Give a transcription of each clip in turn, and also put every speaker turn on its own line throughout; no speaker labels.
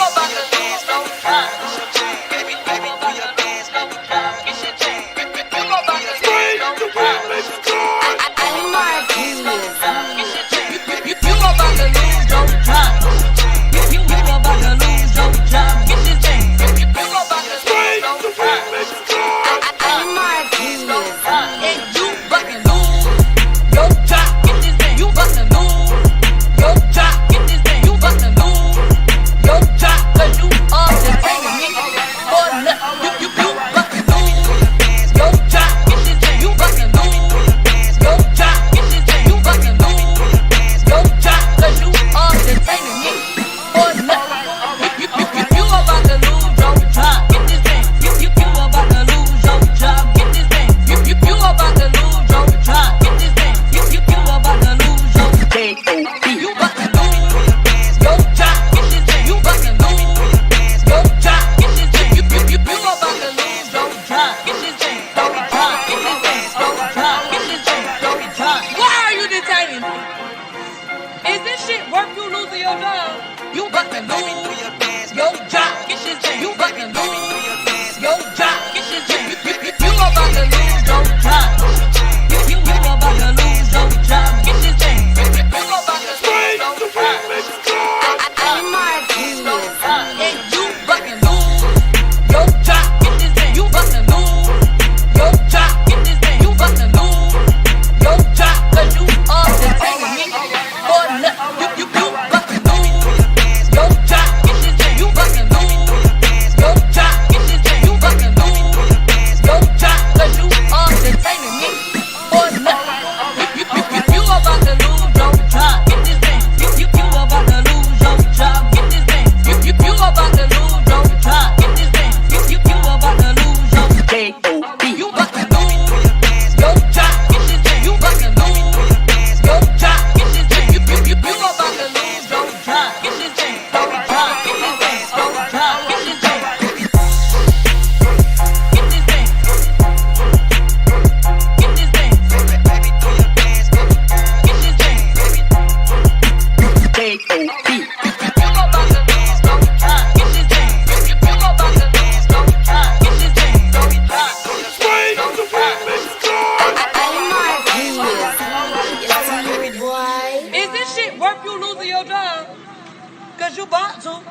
about to lose no time. Baby, baby, do your dance, no time. Get your chance. You about to lose no time. I need my dance, no time. Get your chance. You about to lose no time. You about to lose no time. Get your chance. You about to lose no time. I need my dance, no time. And you about to lose your job. Get this thing. You about to lose your job. Get this thing. You about to lose your job. Cause you are just taking me for nothing. You about to lose your job. Get this thing. You about to lose your job. Get this thing. You about to lose your job. Cause you are just taking me for nothing. You about to lose your job. Get this thing. You about to lose your job. Get this thing. You about to lose your job. Get this thing. You about to lose your K.O.B. You about to lose your job. Get this thing. You about to lose your job. Get this thing. You about to lose your job. Get this thing. Your job. Get this thing. Your job. Get this thing. Your job. Why are you detaining me? Is this shit worth you losing your job? You about to lose your job. Get this thing. You about to lose your job. Get this thing. You about to lose your job. You about to lose your job. Get this thing. You about to lose your job. I need my dance, no time. And you about to lose your job. Get this thing. You about to lose your job. Get this thing. You about to lose your job. Cause you are just taking me for nothing. You about to lose your job. Get this thing. You about to lose your job. Get this thing. You about to lose your job. Cause you are just taking me for nothing. You about to lose your job. Get this thing. You about to lose your job. Get this thing. You about to lose your job. Get this thing. You about to lose your K.O.B. You about to lose your job. Get this thing. You about to lose your job. Get this thing. You about to lose your job. Get this thing. Your job. Get this thing. Your job. Get this thing. Get this thing. Get this thing. Baby, do your dance. Get this thing. K.O.B. You about to dance, no time. Get this thing. You about to dance, no time. Get this thing. Your job. No time. Is this shit worth you losing your job? Cause you bought to.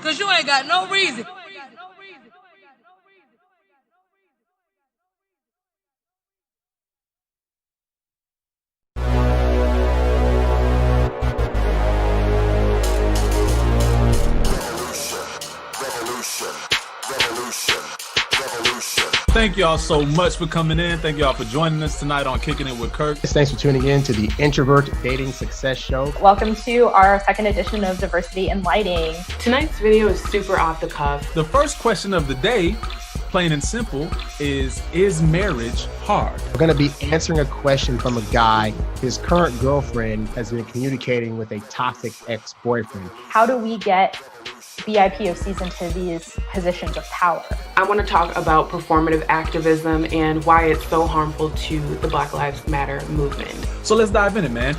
Cause you ain't got no reason.
Thank y'all so much for coming in. Thank y'all for joining us tonight on Kicking It with Kirk.
Thanks for tuning in to the Introvert Dating Success Show.
Welcome to our second edition of Diversity in Lighting.
Tonight's video is super off the cuff.
The first question of the day, plain and simple, is marriage hard?
We're going to be answering a question from a guy. His current girlfriend has been communicating with a toxic ex-boyfriend.
How do we get BIPOCs into these positions of power?
I want to talk about performative activism and why it's so harmful to the Black Lives Matter movement.
So let's dive in it, man.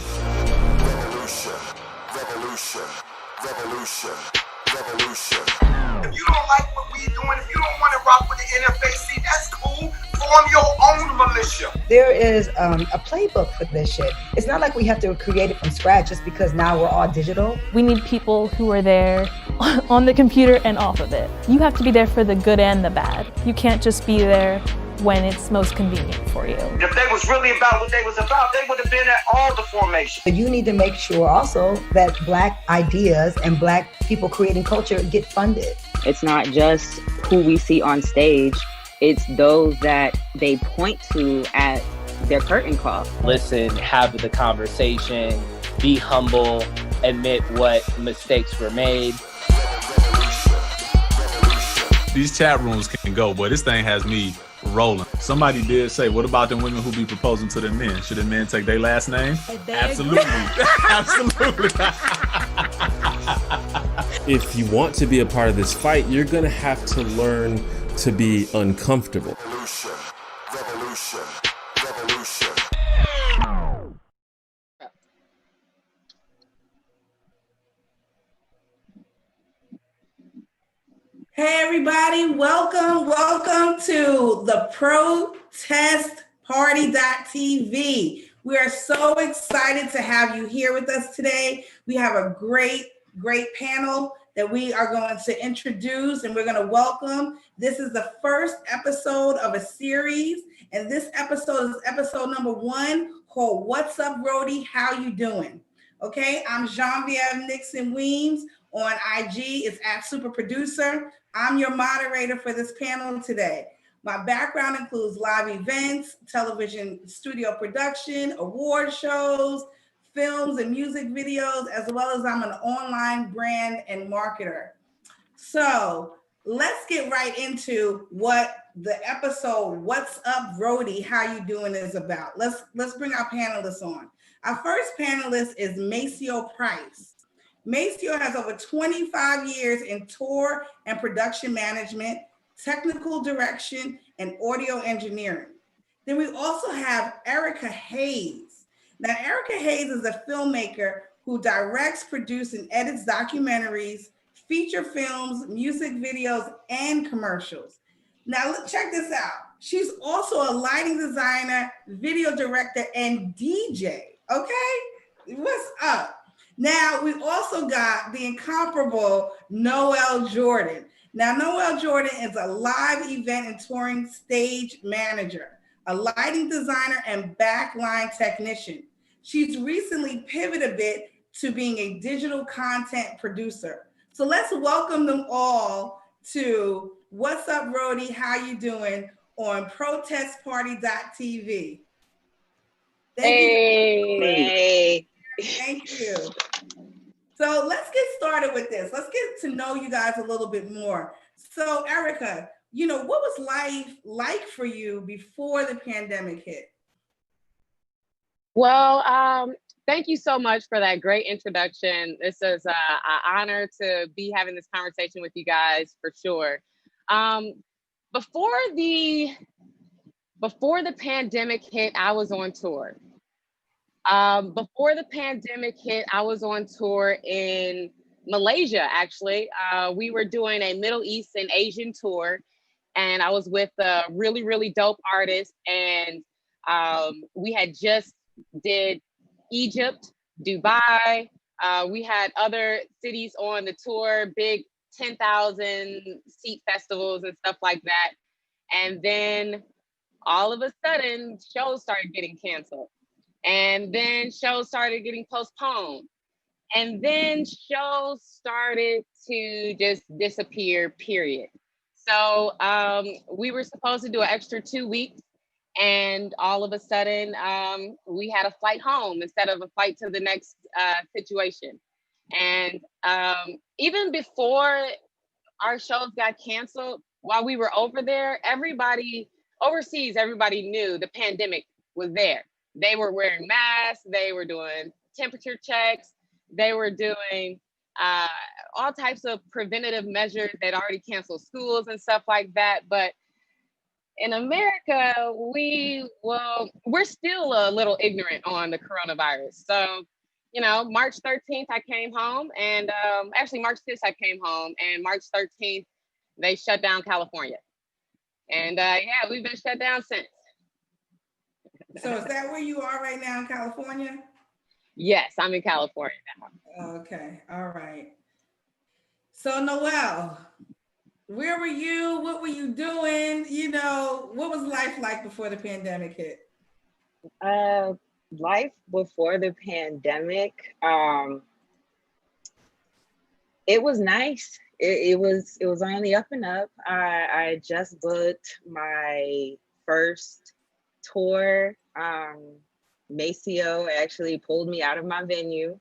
Revolution. If you don't like what we doing, if you don't want to rock with the NFAC, that's cool. Form your own militia.
There is a playbook for this shit. It's not like we have to create it from scratch just because now we're all digital.
We need people who are there on the computer and off of it. You have to be there for the good and the bad. You can't just be there when it's most convenient for you.
If they was really about what they was about, they would have been at all the formations.
But you need to make sure also that Black ideas and Black people creating culture get funded.
It's not just who we see on stage, it's those that they point to at their curtain call.
Listen, have the conversation, be humble, admit what mistakes were made.
These chat rooms can go, but this thing has me rolling. Somebody did say, what about them women who be proposing to their men? Should the men take their last name? Absolutely. Absolutely.
If you want to be a part of this fight, you're going to have to learn to be uncomfortable.
Revolution.
Hey everybody, welcome to the Protest Party.tv. We are so excited to have you here with us today. We have a great panel that we are going to introduce and we're going to welcome. This is the first episode of a series, and this episode is episode number 1 called What's Up, Roadie? How You Doing? Okay, I'm Genevieve Nixon Weems. On IG, it's at Super Producer. I'm your moderator for this panel today. My background includes live events, television studio production, award shows, films and music videos, as well as I'm an online brand and marketer. So let's get right into what the episode, What's Up, Roadie? How You Doing? Is about. Let's bring our panelists on. Our first panelist is Macia Price. Macia has over 25 years in tour and production management, technical direction, and audio engineering. Then we also have Erica Hayes. Now, Erica Hayes is a filmmaker who directs, produces, and edits documentaries, feature films, music videos, and commercials. Now, check this out. She's also a lighting designer, video director, and DJ, okay? What's up? Now, we also got the incomparable Noelle Jordan. Now, Noelle Jordan is a live event and touring stage manager, a lighting designer, and backline technician. She's recently pivoted a bit to being a digital content producer. So let's welcome them all to What's Up, Roadie? How You Doing? On protestparty.tv.
Hey.
Thank you. So let's get started with this. Let's get to know you guys a little bit more. So Erica, what was life like for you before the pandemic hit?
Well, thank you so much for that great introduction. This is an honor to be having this conversation with you guys for sure. Before the pandemic hit, I was on tour. Before the pandemic hit, I was on tour in Malaysia, actually. We were doing a Middle East and Asian tour, and I was with a really, really dope artist. And we had just did Egypt, Dubai. We had other cities on the tour, big 10,000 seat festivals and stuff like that. And then all of a sudden, shows started getting canceled. And then shows started getting postponed. And then shows started to just disappear, period. So we were supposed to do an extra 2 weeks. And all of a sudden, we had a flight home instead of a flight to the next situation. And even before our shows got canceled, while we were over there, everybody knew the pandemic was there. They were wearing masks, they were doing temperature checks, they were doing all types of preventative measures. They'd already canceled schools and stuff like that. But in America, we're still a little ignorant on the coronavirus. So, March 13th, I came home, and actually March 6th, I came home, and March 13th, they shut down California. And we've been shut down since.
So is that where you are right now in California?
Yes, I'm in California now.
Okay, all right. So Noelle, where were you? What were you doing? What was life like before the pandemic hit?
Life before the pandemic, it was nice. It was on the up and up. I just booked my first tour. Macia actually pulled me out of my venue,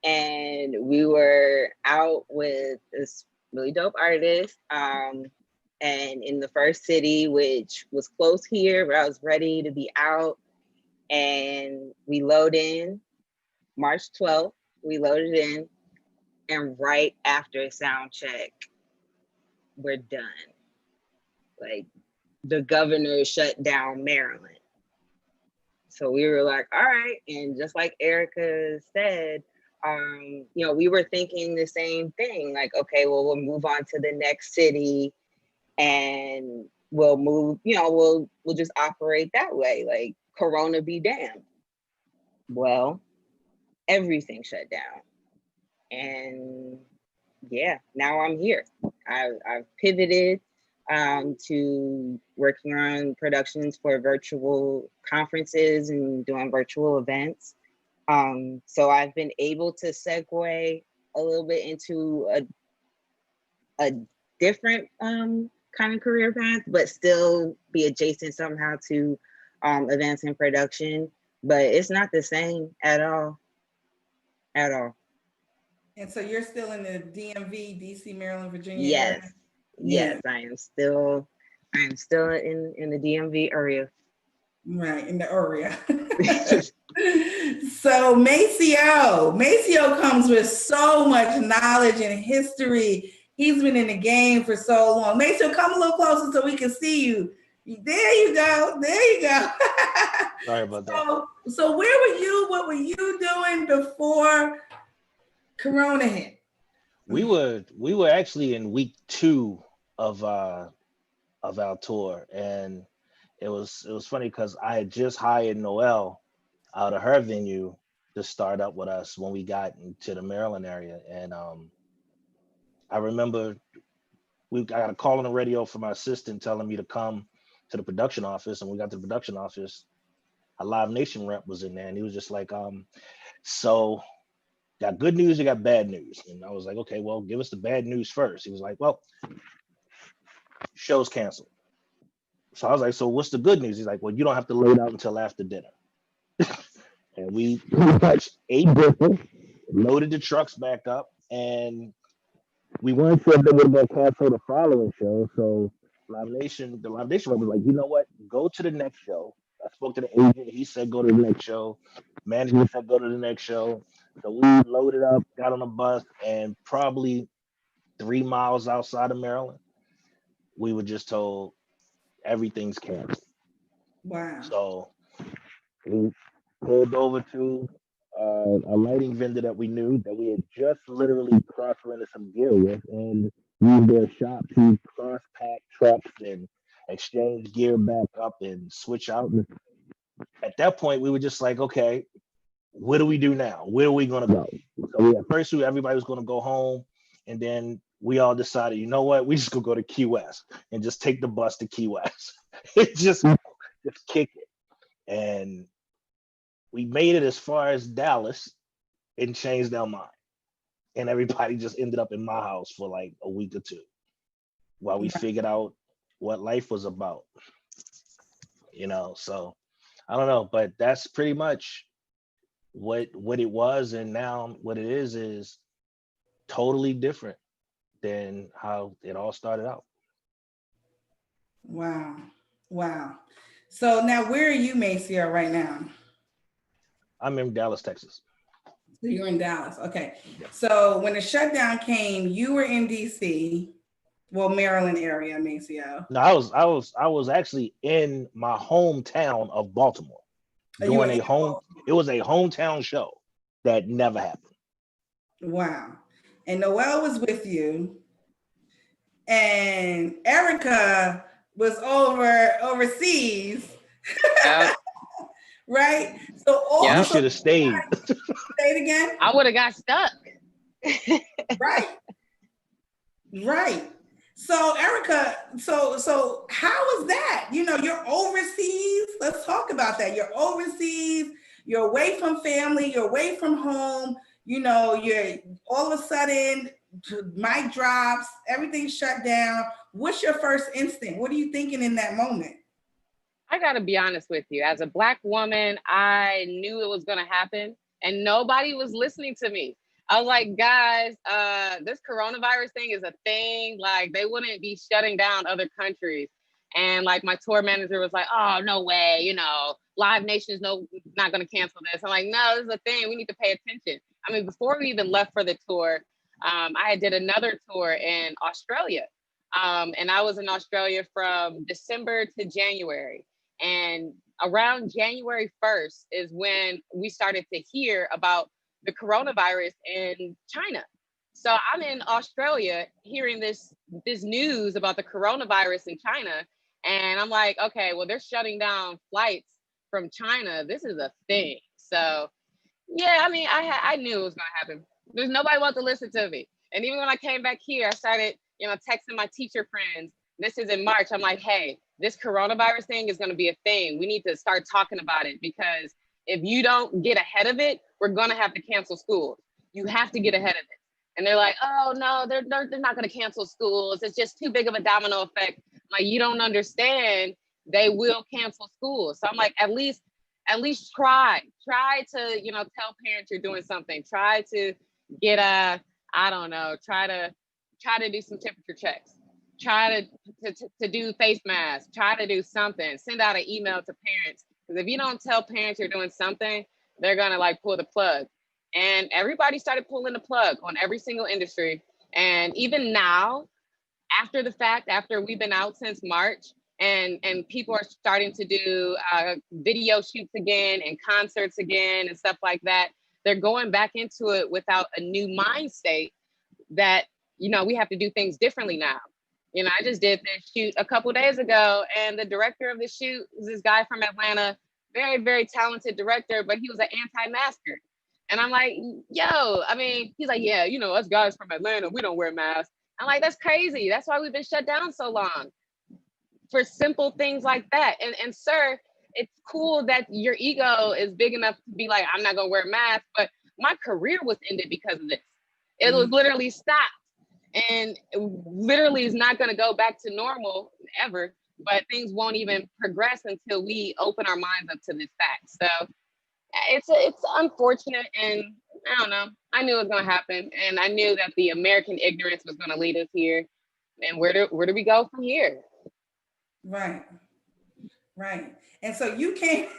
and we were out with this really dope artist, and in the first city, which was close here, but I was ready to be out. And we load in March 12th, we loaded in, and right after sound check, we're done. Like, the governor shut down Maryland. So we were like, all right. And just like Erica said, we were thinking the same thing. Like, okay, well, we'll move on to the next city, and we'll move. We'll just operate that way. Like, Corona be damned. Well, everything shut down, and yeah, now I'm here. I've pivoted to working on productions for virtual conferences and doing virtual events. So I've been able to segue a little bit into a different kind of career path, but still be adjacent somehow to events and production. But it's not the same at all. At all.
And so you're still in the DMV, DC, Maryland, Virginia
Yes.
area?
Yes, I am still in the DMV area.
Right, in the area. So Macio comes with so much knowledge and history. He's been in the game for so long. Macio, come a little closer so we can see you. There you go.
Sorry about that.
So where were you? What were you doing before Corona hit?
We were actually in week 2 of our tour, and it was funny because I had just hired Noelle out of her venue to start up with us when we got into the Maryland area. And I remember I got a call on the radio from my assistant telling me to come to the production office, and we got to the production office. A Live Nation rep was in there, and he was just like, so got good news, you got bad news. And I was like, okay, well, give us the bad news first. He was like, well, show's canceled. So I was like, so what's the good news? He's like, well, you don't have to load out until after dinner. And we pretty much ate dinner, loaded the trucks back up, and we weren't sure if they would have been canceled the following show. So the Live Nation rep was like, you know what? Go to the next show. I spoke to the agent. He said, go to the next show. Management said, go to the next show. So we loaded up, got on a bus, and probably 3 miles outside of Maryland, we were just told everything's canceled.
Wow.
So we pulled over to a lighting vendor that we knew that we had just literally cross-rented some gear with, and used their shop to cross-pack trucks and exchange gear back up and switch out. And at that point, we were just like, okay, what do we do now? Where are we going to go? So at first, everybody was going to go home, and then we all decided, you know what? We just go to Key West and just take the bus to Key West. just kick it. And we made it as far as Dallas and changed our mind. And everybody just ended up in my house for like a week or two while we figured out what life was about. So I don't know, but that's pretty much what it was. And now what it is totally different than how it all started out.
Wow. So now where are you, Macia, right now?
I'm in Dallas, Texas.
So you're in Dallas. Okay. So when the shutdown came, you were in DC, Maryland area, Macia.
No, I was actually in my hometown of Baltimore doing it was a hometown show that never happened.
Wow. And Noelle was with you, and Erica was overseas. Right? So
you should have stayed.
Say it again.
I would have got stuck.
Right. So Erica, so how was that? You're overseas. Let's talk about that. You're overseas, you're away from family, you're away from home, you're all of a sudden mic drops, everything's shut down. What's your first instinct? What are you thinking in that moment?
I got to be honest with you. As a Black woman, I knew it was going to happen, and nobody was listening to me. I was like, guys, this coronavirus thing is a thing. Like, they wouldn't be shutting down other countries. And like my tour manager was like, oh, no way. Live Nation is not going to cancel this. I'm like, no, this is a thing. We need to pay attention. I mean, before we even left for the tour, I did another tour in Australia. And I was in Australia from December to January. And around January 1st is when we started to hear about the coronavirus in China. So I'm in Australia hearing this news about the coronavirus in China. And I'm like, okay, well, they're shutting down flights from China. This is a thing. So yeah, I mean, I knew it was gonna happen. There's nobody wanted to listen to me. And even when I came back here, I started, texting my teacher friends. This is in March. I'm like, hey, this coronavirus thing is gonna be a thing. We need to start talking about it, because if you don't get ahead of it, we're gonna have to cancel schools. You have to get ahead of it. And they're like, oh no, they're not gonna cancel schools. It's just too big of a domino effect. Like, you don't understand. They will cancel schools. So I'm like, at least try to, tell parents you're doing something. Try to get try to do some temperature checks. Try to do face masks. Try to do something. Send out an email to parents. Because if you don't tell parents you're doing something, they're gonna pull the plug. And everybody started pulling the plug on every single industry. And even now, after the fact, after we've been out since March, and people are starting to do video shoots again and concerts again and stuff like that, they're going back into it without a new mind state that, we have to do things differently now. I just did this shoot a couple days ago, and the director of the shoot was this guy from Atlanta, very, very talented director, but he was an anti-masker. And I'm like, yo, he's like, yeah, us guys from Atlanta, we don't wear masks. I'm like, that's crazy. That's why we've been shut down so long, for simple things like that. And sir, it's cool that your ego is big enough to be like, I'm not gonna wear a mask, but my career was ended because of this. It was literally stopped, and it literally is not gonna go back to normal ever, but things won't even progress until we open our minds up to this fact. So it's unfortunate, and I don't know. I knew it was gonna happen, and I knew that the American ignorance was gonna lead us here. And where do we go from here?
Right. And so you came,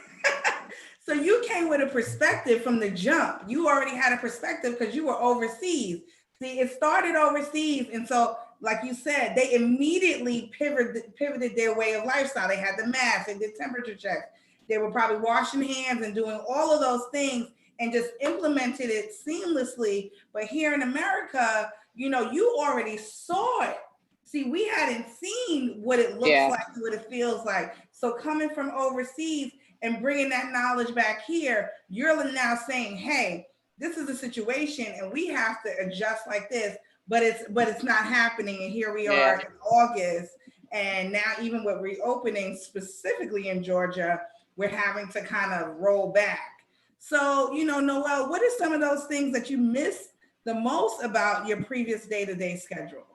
so you came with a perspective from the jump. You already had a perspective because you were overseas. See, it started overseas, and so, like you said, they immediately pivoted their way of lifestyle. They had the mask, they did temperature checks. They were probably washing hands and doing all of those things, and just implemented it seamlessly. But here in America, you already saw it. See, we hadn't seen what it looks like, what it feels like. So coming from overseas and bringing that knowledge back here, you're now saying, hey, this is a situation and we have to adjust like this, but it's not happening. And here we are in August. And now even with reopening specifically in Georgia, we're having to kind of roll back. So, Noelle, what are some of those things that you miss the most about your previous day-to-day schedule?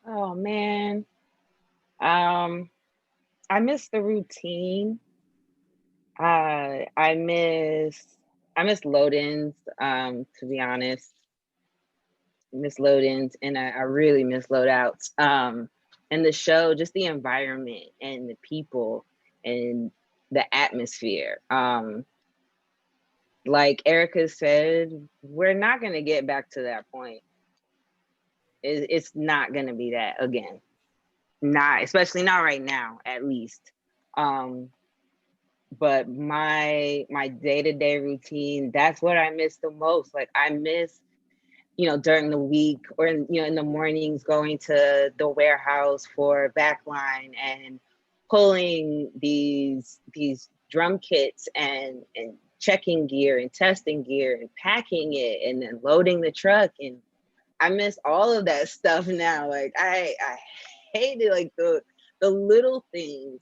Oh man, I miss the routine. I miss load-ins. To be honest, miss load-ins, and I really miss load-outs. And the show, just the environment and the people and the atmosphere. Like Erica said, we're not gonna get back to that point. It's not gonna be that again. Not, especially not right now, at least. But my day-to-day routine, that's what I miss the most. Like I miss, during the week or in the mornings, going to the warehouse for backline and pulling these drum kits and checking gear and testing gear and packing it and then loading the truck. And I miss all of that stuff now. Like I hate it, like the little things.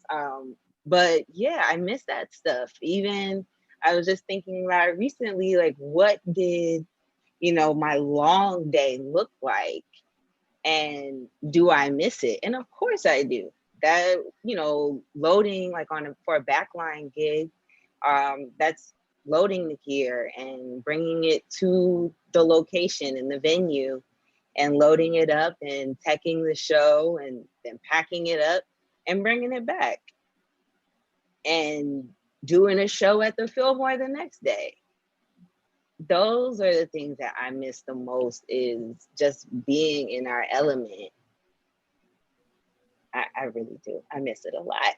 But yeah, I miss that stuff. Even I was just thinking about it recently, like what did, my long day look like? And do I miss it? And of course I do. That, loading like for a backline gig, that's loading the gear and bringing it to the location and the venue and loading it up and teching the show and then packing it up and bringing it back and doing a show at the Fillmore the next day. Those are the things that I miss the most, is just being in our element. I really do. I miss it a lot.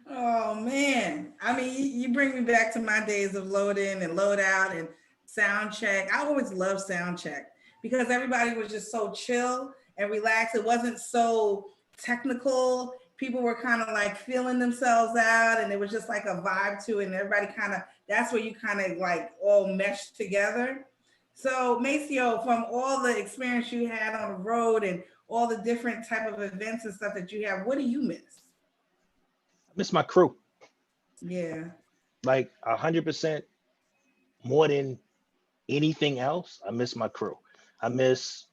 Oh man. I mean, you bring me back to my days of load in and load out and sound check. I always loved sound check because everybody was just so chill and relaxed. It wasn't so technical. People were kind of like feeling themselves out and it was just like a vibe to it. And everybody kind of, that's where you kind of like all meshed together. So Maceo, from all the experience you had on the road and all the different type of events and stuff that you have, what do you miss?
I miss my crew,
Yeah.
like 100% more than anything else. I miss my crew. I miss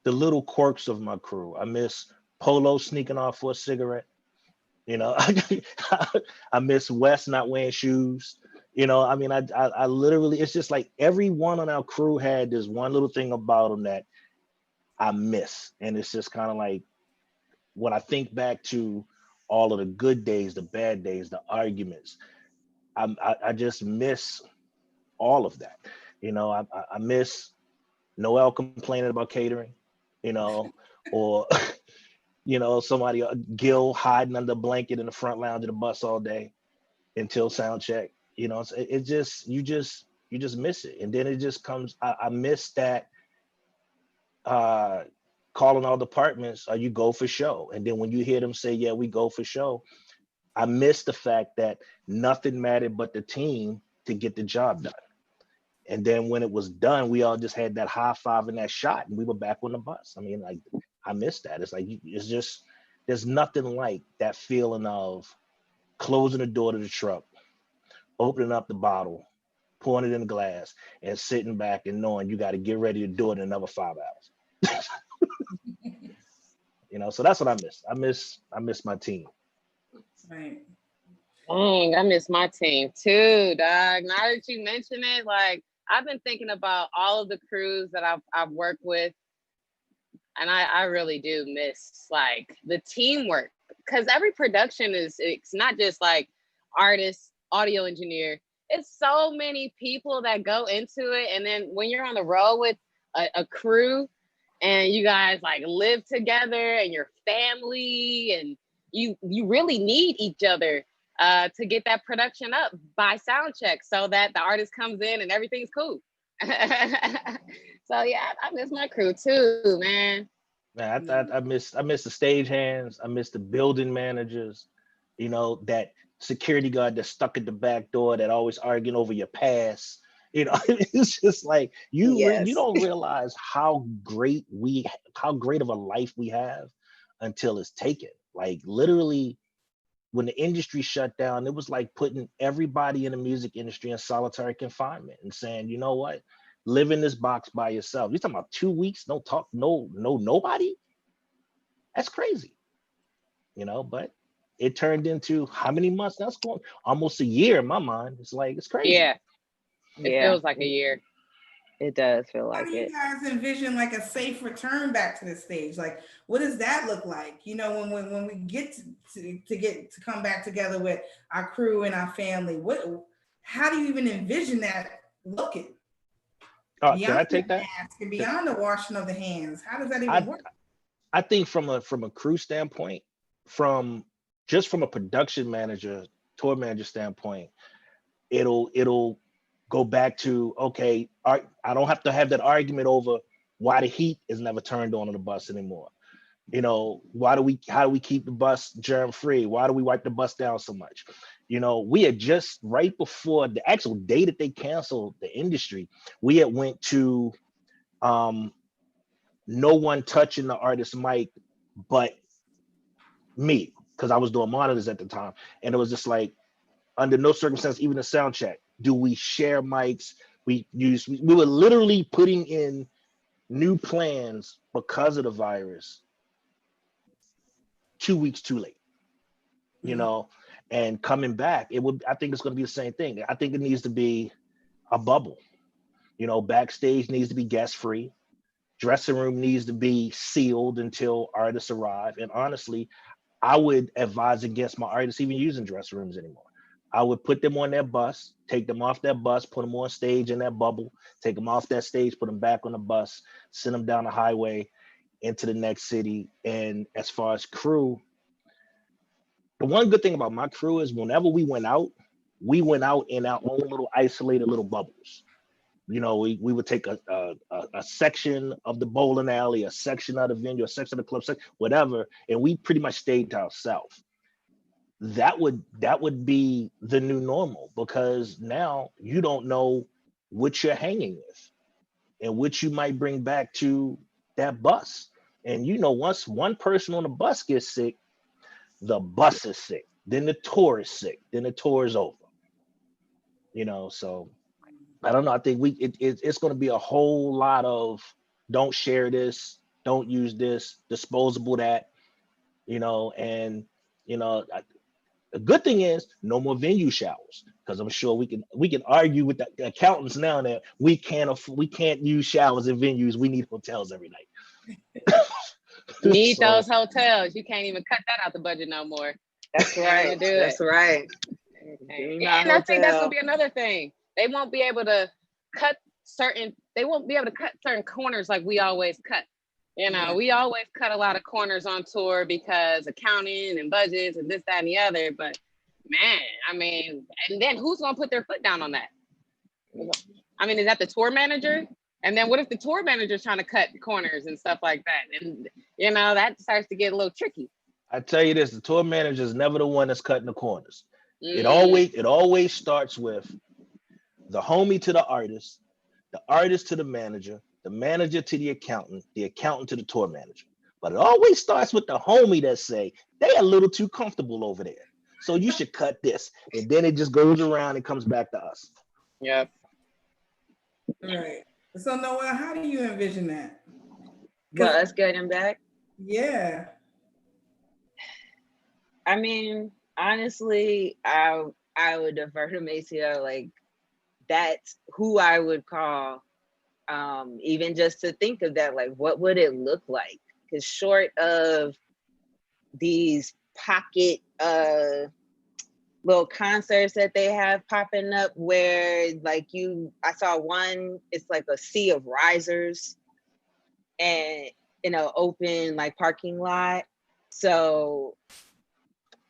the little quirks of my crew. I miss Polo sneaking off for a cigarette. You know, I miss Wes not wearing shoes. You know, I mean, I literally, it's just like everyone on our crew had this one little thing about them that I miss. And it's just kind of like when I think back to all of the good days, the bad days, the arguments, I just miss all of that. You know, I miss Noel complaining about catering, you know, or you know, somebody Gil hiding under a blanket in the front lounge of the bus all day until sound check. You know, it just you just miss it, and then it just comes. I miss that calling all departments. You go for show, and then when you hear them say, "Yeah, we go for show," I miss the fact that nothing mattered but the team to get the job done. And then when it was done, we all just had that high five and that shot, and we were back on the bus. I mean, like, I miss that. It's like, it's just, there's nothing like that feeling of closing the door to the truck, opening up the bottle, pouring it in the glass, and sitting back and knowing you got to get ready to do it in another 5 hours. You know, so that's what I miss. I miss my team.
Right.
Dang, I miss my team too, dog. Now that you mention it, like I've been thinking about all of the crews that I've worked with, and I really do miss like the teamwork because every production it's not just like artist, audio engineer. It's so many people that go into it, and then when you're on the road with a crew, and you guys like live together, and your family, and you really need each other to get that production up by sound check so that the artist comes in and everything's cool. So yeah, I miss my crew too, man.
Man, I miss the stage hands. I miss the building managers. You know, that security guard that's stuck at the back door that always arguing over your pass. You know, it's just like you don't realize how great of a life we have until it's taken. Like literally, when the industry shut down, it was like putting everybody in the music industry in solitary confinement and saying, you know what, live in this box by yourself. You're talking about 2 weeks, no talk, nobody. That's crazy, you know. But it turned into how many months? That's going almost a year in my mind. It's like it's crazy.
Yeah, it feels like a year.
It does feel
How
like
do you
it.
guys envision like a safe return back to the stage? Like, what does that look like? You know, when we get to come back together with our crew and our family, how do you even envision that looking?
Can
Beyond
I take
the
that?
mask and beyond the washing of the hands, how does that even work?
I think from a crew standpoint, from a production manager, tour manager standpoint, it'll go back to, okay, I don't have to have that argument over why the heat is never turned on the bus anymore. You know, how do we keep the bus germ free? Why do we wipe the bus down so much? You know, we had just right before the actual day that they canceled the industry, we had went to no one touching the artist mic but me, because I was doing monitors at the time. And it was just like, under no circumstance, even a sound check, do we share mics. We were literally putting in new plans because of the virus 2 weeks too late, you know. And coming back, I think it's going to be the same thing. I think it needs to be a bubble, you know. Backstage needs to be guest free. Dressing room needs to be sealed until artists arrive. And honestly, I would advise against my artists even using dressing rooms anymore. I would put them on their bus, take them off that bus, put them on stage in that bubble, take them off that stage, put them back on the bus, send them down the highway into the next city. And as far as crew, the one good thing about my crew is whenever we went out in our own little isolated little bubbles. You know, we would take a section of the bowling alley, a section of the venue, a section of the club, whatever, and we pretty much stayed to ourselves. That would be the new normal, because now you don't know what you're hanging with and what you might bring back to that bus. And you know, once one person on the bus gets sick, the bus is sick. Then the tour is sick. Then the tour is over. You know, so I don't know. I think it's going to be a whole lot of don't share this, don't use this, disposable that, you know. And you know, the good thing is no more venue showers, because I'm sure we can argue with the accountants now that we can't use showers in venues. We need hotels every night.
Need those hotels. You can't even cut that out the budget no more.
That's right. That's right.
And I think that's gonna be another thing. They won't be able to cut certain corners like we always cut. You know, we always cut a lot of corners on tour because accounting and budgets and this, that, and the other. But man, I mean, and then who's gonna put their foot down on that? I mean, is that the tour manager? And then what if the tour manager is trying to cut corners and stuff like that? And you know, that starts to get a little tricky.
I tell you this, the tour manager is never the one that's cutting the corners. It always starts with the homie to the artist to the manager to the accountant to the tour manager. But it always starts with the homie that say, they a little too comfortable over there, so you should cut this. And then it just goes around and comes back to us.
Yep.
Right. So Noel, how do you envision that?
Well, us getting back?
Yeah.
I mean, honestly, I would defer to Macia. Like, that's who I would call, even just to think of that, like, what would it look like? Because short of these pocket little concerts that they have popping up where like I saw one, it's like a sea of risers and in an open like parking lot. So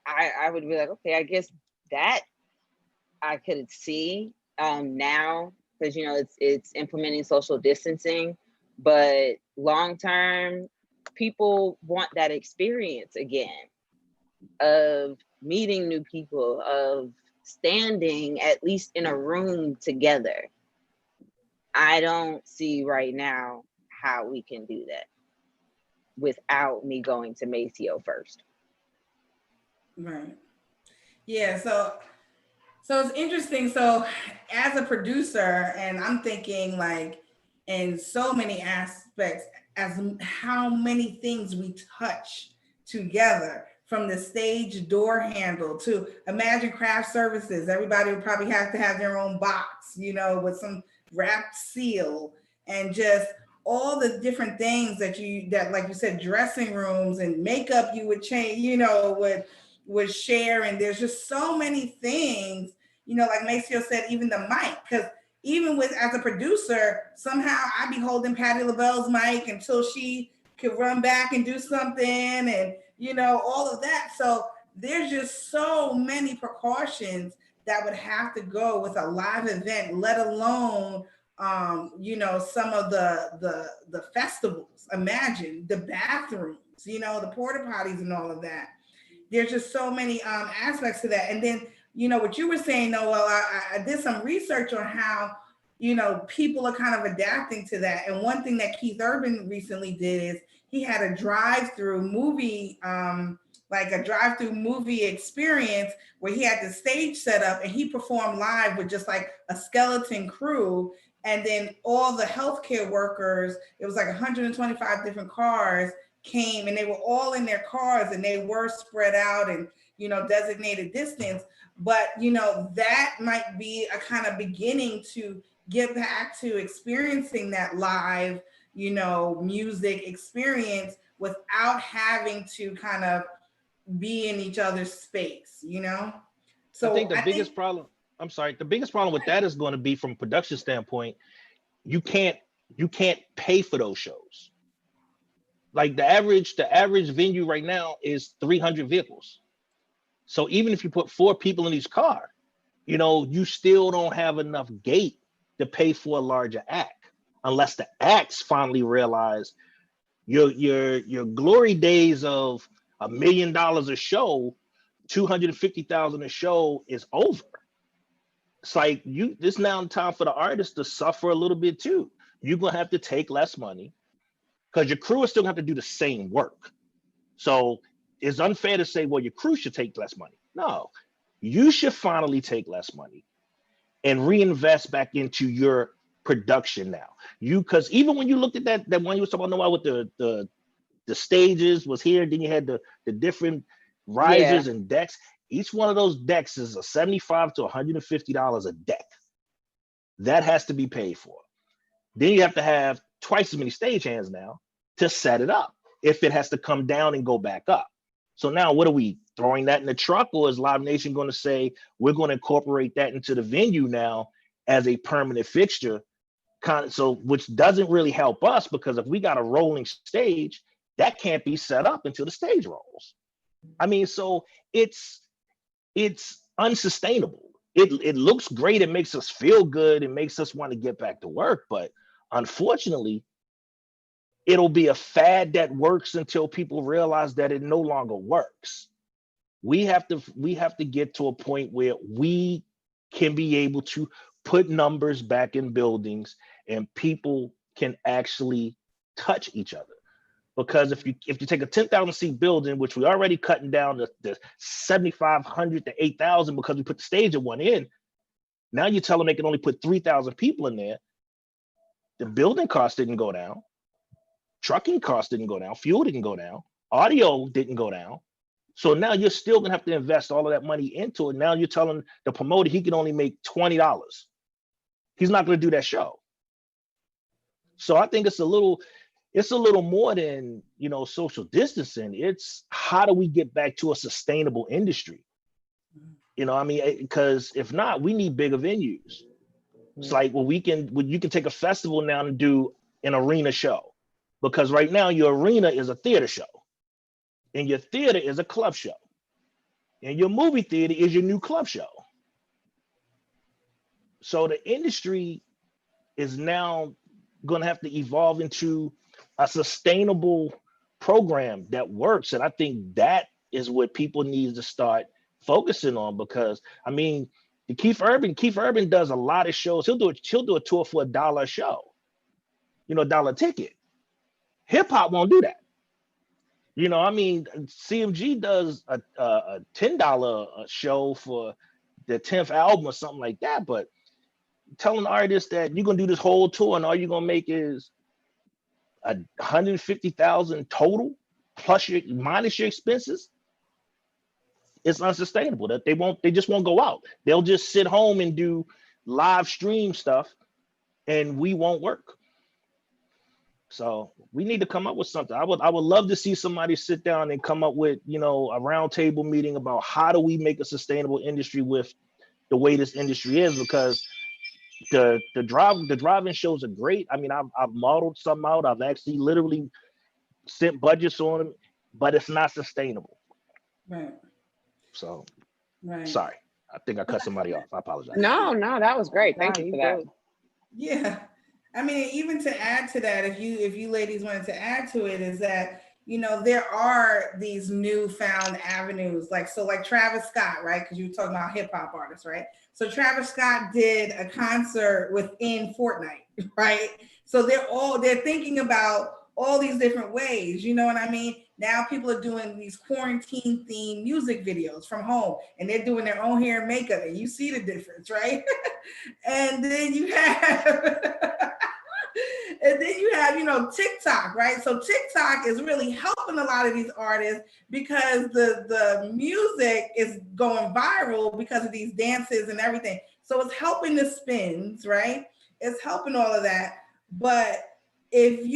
I would be like, okay, I guess that I could see now, because you know it's implementing social distancing, but long term people want that experience again of meeting new people, of standing at least in a room together. I don't see right now how we can do that without me going to Macio first.
Right. Yeah, so it's interesting. So as a producer, and I'm thinking like in so many aspects as how many things we touch together, from the stage door handle to imagine craft services. Everybody would probably have to have their own box, you know, with some wrapped seal, and just all the different things that like you said, dressing rooms and makeup you would change, you know, would share. And there's just so many things, you know, like Macio said, even the mic, because even with as a producer, somehow I'd be holding Patti LaBelle's mic until she could run back and do something, and you know, all of that. So there's just so many precautions that would have to go with a live event, let alone, you know, some of the festivals. Imagine the bathrooms, you know, the porta potties and all of that. There's just so many aspects to that. And then, you know, what you were saying, Noel, I did some research on how, you know, people are kind of adapting to that. And one thing that Keith Urban recently did is he had a drive-through movie, like a drive-through movie experience where he had the stage set up and he performed live with just like a skeleton crew. And then all the healthcare workers, it was like 125 different cars came, and they were all in their cars and they were spread out and, you know, designated distance. But, you know, that might be a kind of beginning to get back to experiencing that live, you know, music experience without having to kind of be in each other's space, you know? So
I think the biggest problem with that is going to be, from a production standpoint, you can't pay for those shows. Like the average venue right now is 300 vehicles. So even if you put 4 people in each car, you know, you still don't have enough gate to pay for a larger act, unless the acts finally realize your glory days of $1 million a show, 250,000 a show is over. It's like this now time for the artist to suffer a little bit too. You're gonna have to take less money because your crew is still gonna have to do the same work. So it's unfair to say, well, your crew should take less money. No, you should finally take less money and reinvest back into your production now. Because even when you looked at that one you was talking about with the stages was here, then you had the different risers and decks. Each one of those decks is a $75 to $150 a deck. That has to be paid for. Then you have to have twice as many stagehands now to set it up if it has to come down and go back up. So now what are we throwing that in the truck, or is Live Nation going to say we're going to incorporate that into the venue now as a permanent fixture? So which doesn't really help us, because if we got a rolling stage, that can't be set up until the stage rolls. I mean, so it's unsustainable. It looks great. It makes us feel good. It makes us want to get back to work. But unfortunately, it'll be a fad that works until people realize that it no longer works. We have to get to a point where we can be able to put numbers back in buildings and people can actually touch each other. Because if you take a 10,000 seat building, which we're already cutting down to 7,500 to 8,000 because we put the stage at one end, now you tell them they can only put 3,000 people in there. The building cost didn't go down. Trucking costs didn't go down. Fuel didn't go down. Audio didn't go down. So now you're still gonna have to invest all of that money into it. Now you're telling the promoter he can only make $20. He's not gonna do that show. So I think it's a little more than, social distancing. It's how do we get back to a sustainable industry? Because if not, we need bigger venues. It's like, you can take a festival now and do an arena show, because right now your arena is a theater show and your theater is a club show and your movie theater is your new club show. So the industry is now going to have to evolve into a sustainable program that works. And I think that is what people need to start focusing on, because Keith Urban does a lot of shows. He'll do a tour for $1 a show, $1 ticket. Hip hop won't do that. CMG does a $10 show for the 10th album or something like that. But telling artists that you're gonna do this whole tour and all you're gonna make is $150,000 total plus minus your expenses, it's unsustainable. That they just won't go out. They'll just sit home and do live stream stuff, and we won't work. So we need to come up with something. I would love to see somebody sit down and come up with, a roundtable meeting about how do we make a sustainable industry with the way this industry is, because the drive-in shows are great. I've modeled some out. I've actually literally sent budgets on them, but it's not sustainable.
Right.
So,
right.
Sorry. I think I cut somebody off. I apologize.
No, that was great. Thank you for that.
Yeah. Even to add to that, if you ladies wanted to add to it, is that, there are these newfound avenues, like Travis Scott, right? Because you were talking about hip hop artists, right? So Travis Scott did a concert within Fortnite, right? So they're thinking about all these different ways, you know what I mean? Now people are doing these quarantine themed music videos from home, and they're doing their own hair and makeup, and you see the difference, right? And then you have TikTok, right? So TikTok is really helping a lot of these artists because the music is going viral because of these dances and everything. So it's helping the spins, right? It's helping all of that. But so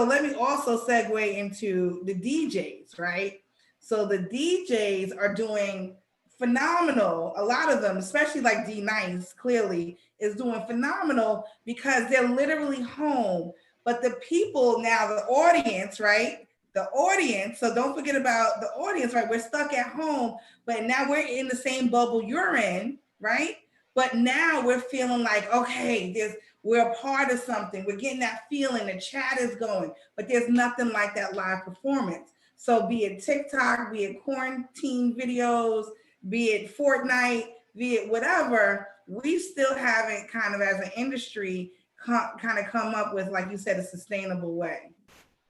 let me also segue into the DJs, right? So the DJs are doing phenomenal. A lot of them, especially like D-Nice, clearly is doing phenomenal because they're literally home. But the people now, the audience, right? the audience, so don't forget about the audience, right? We're stuck at home, but now we're in the same bubble you're in, right? But now we're feeling like, okay, we're a part of something. We're getting that feeling, the chat is going, but there's nothing like that live performance. So be it TikTok, be it quarantine videos, be it Fortnite, be it whatever, we still haven't kind of as an industry kind of come up with, like you said, a sustainable way.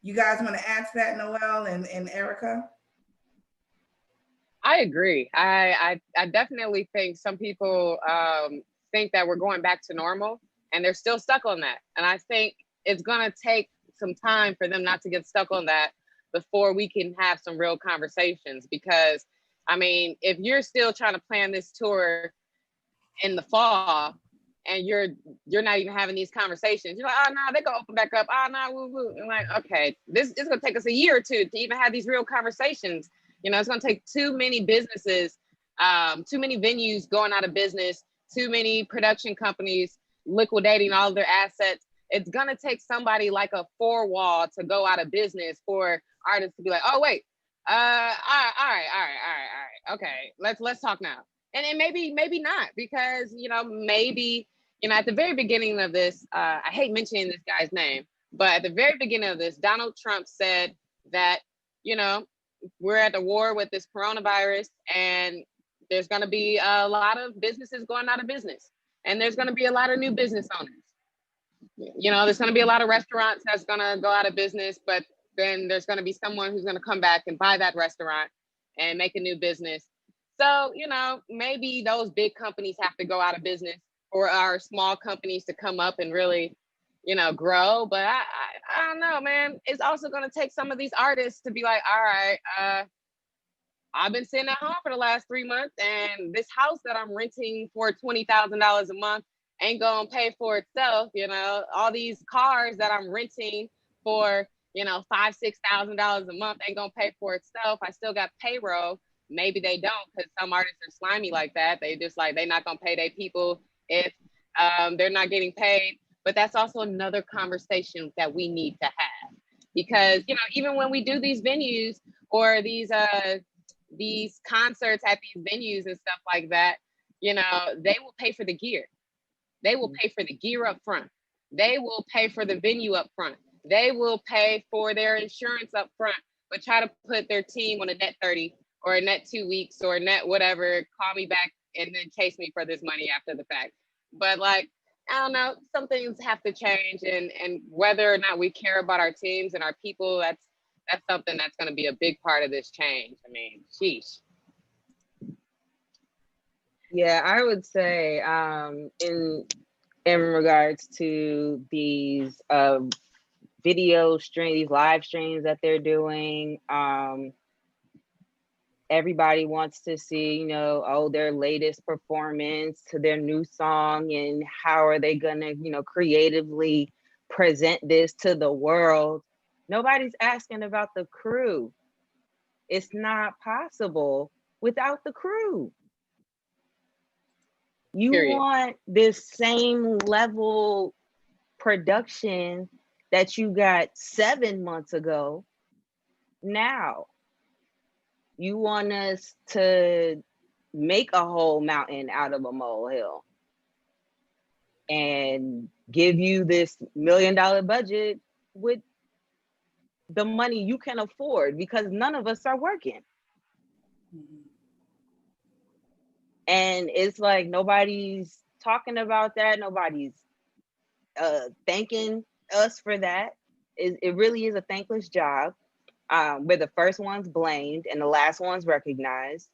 You guys want to add to that, Noelle and Erica?
I agree. I definitely think some people think that we're going back to normal and they're still stuck on that. And I think it's going to take some time for them not to get stuck on that before we can have some real conversations. Because, I mean, if you're still trying to plan this tour in the fall and you're not even having these conversations, you're like, oh, no, they're going to open back up. Oh, no, woo, woo. I'm like, okay, this is going to take us a year or two to even have these real conversations. You know, it's going to take too many businesses, too many venues going out of business, too many production companies liquidating all of their assets. It's going to take somebody like a Four Wall to go out of business for artists to be like, oh, wait, all right. Okay, let's talk now. And maybe not, because, you know, maybe, you know, at the very beginning of this, I hate mentioning this guy's name, but at the very beginning of this, Donald Trump said that, you know, we're at the war with this coronavirus and there's going to be a lot of businesses going out of business and there's going to be a lot of new business owners. You know, there's going to be a lot of restaurants that's going to go out of business, but then there's going to be someone who's going to come back and buy that restaurant and make a new business. So, you know, maybe those big companies have to go out of business for our small companies to come up and really, you know, grow. But I don't know, man. It's also going to take some of these artists to be like, all right, I've been sitting at home for the last 3 months and this house that I'm renting for $20,000 a month ain't going to pay for itself. You know, all these cars that I'm renting for, you know, $5,000-$6,000 a month ain't going to pay for itself. I still got payroll. Maybe they don't, because some artists are slimy like that. They just like, they're not going to pay their people if they're not getting paid. But that's also another conversation that we need to have, because, you know, even when we do these venues or these concerts at these venues and stuff like that, you know, they will pay for the gear. They will pay for the gear up front. They will pay for the venue up front. They will pay for their insurance up front, but try to put their team on a net 30 or a net 2 weeks or a net whatever, call me back and then chase me for this money after the fact. But like, I don't know, some things have to change, and whether or not we care about our teams and our people, that's something that's going to be a big part of this change. I mean, sheesh.
Yeah, I would say in regards to these video stream, these live streams that they're doing, everybody wants to see, you know, oh, their latest performance to their new song, and how are they gonna, you know, creatively present this to the world. Nobody's asking about the crew. It's not possible without the crew. You want this same level production that you got 7 months ago now. You want us to make a whole mountain out of a molehill and give you this $1 million budget with the money you can afford, because none of us are working. And it's like nobody's talking about that. Nobody's thanking us for that. It really is a thankless job. We're the first ones blamed and the last ones recognized.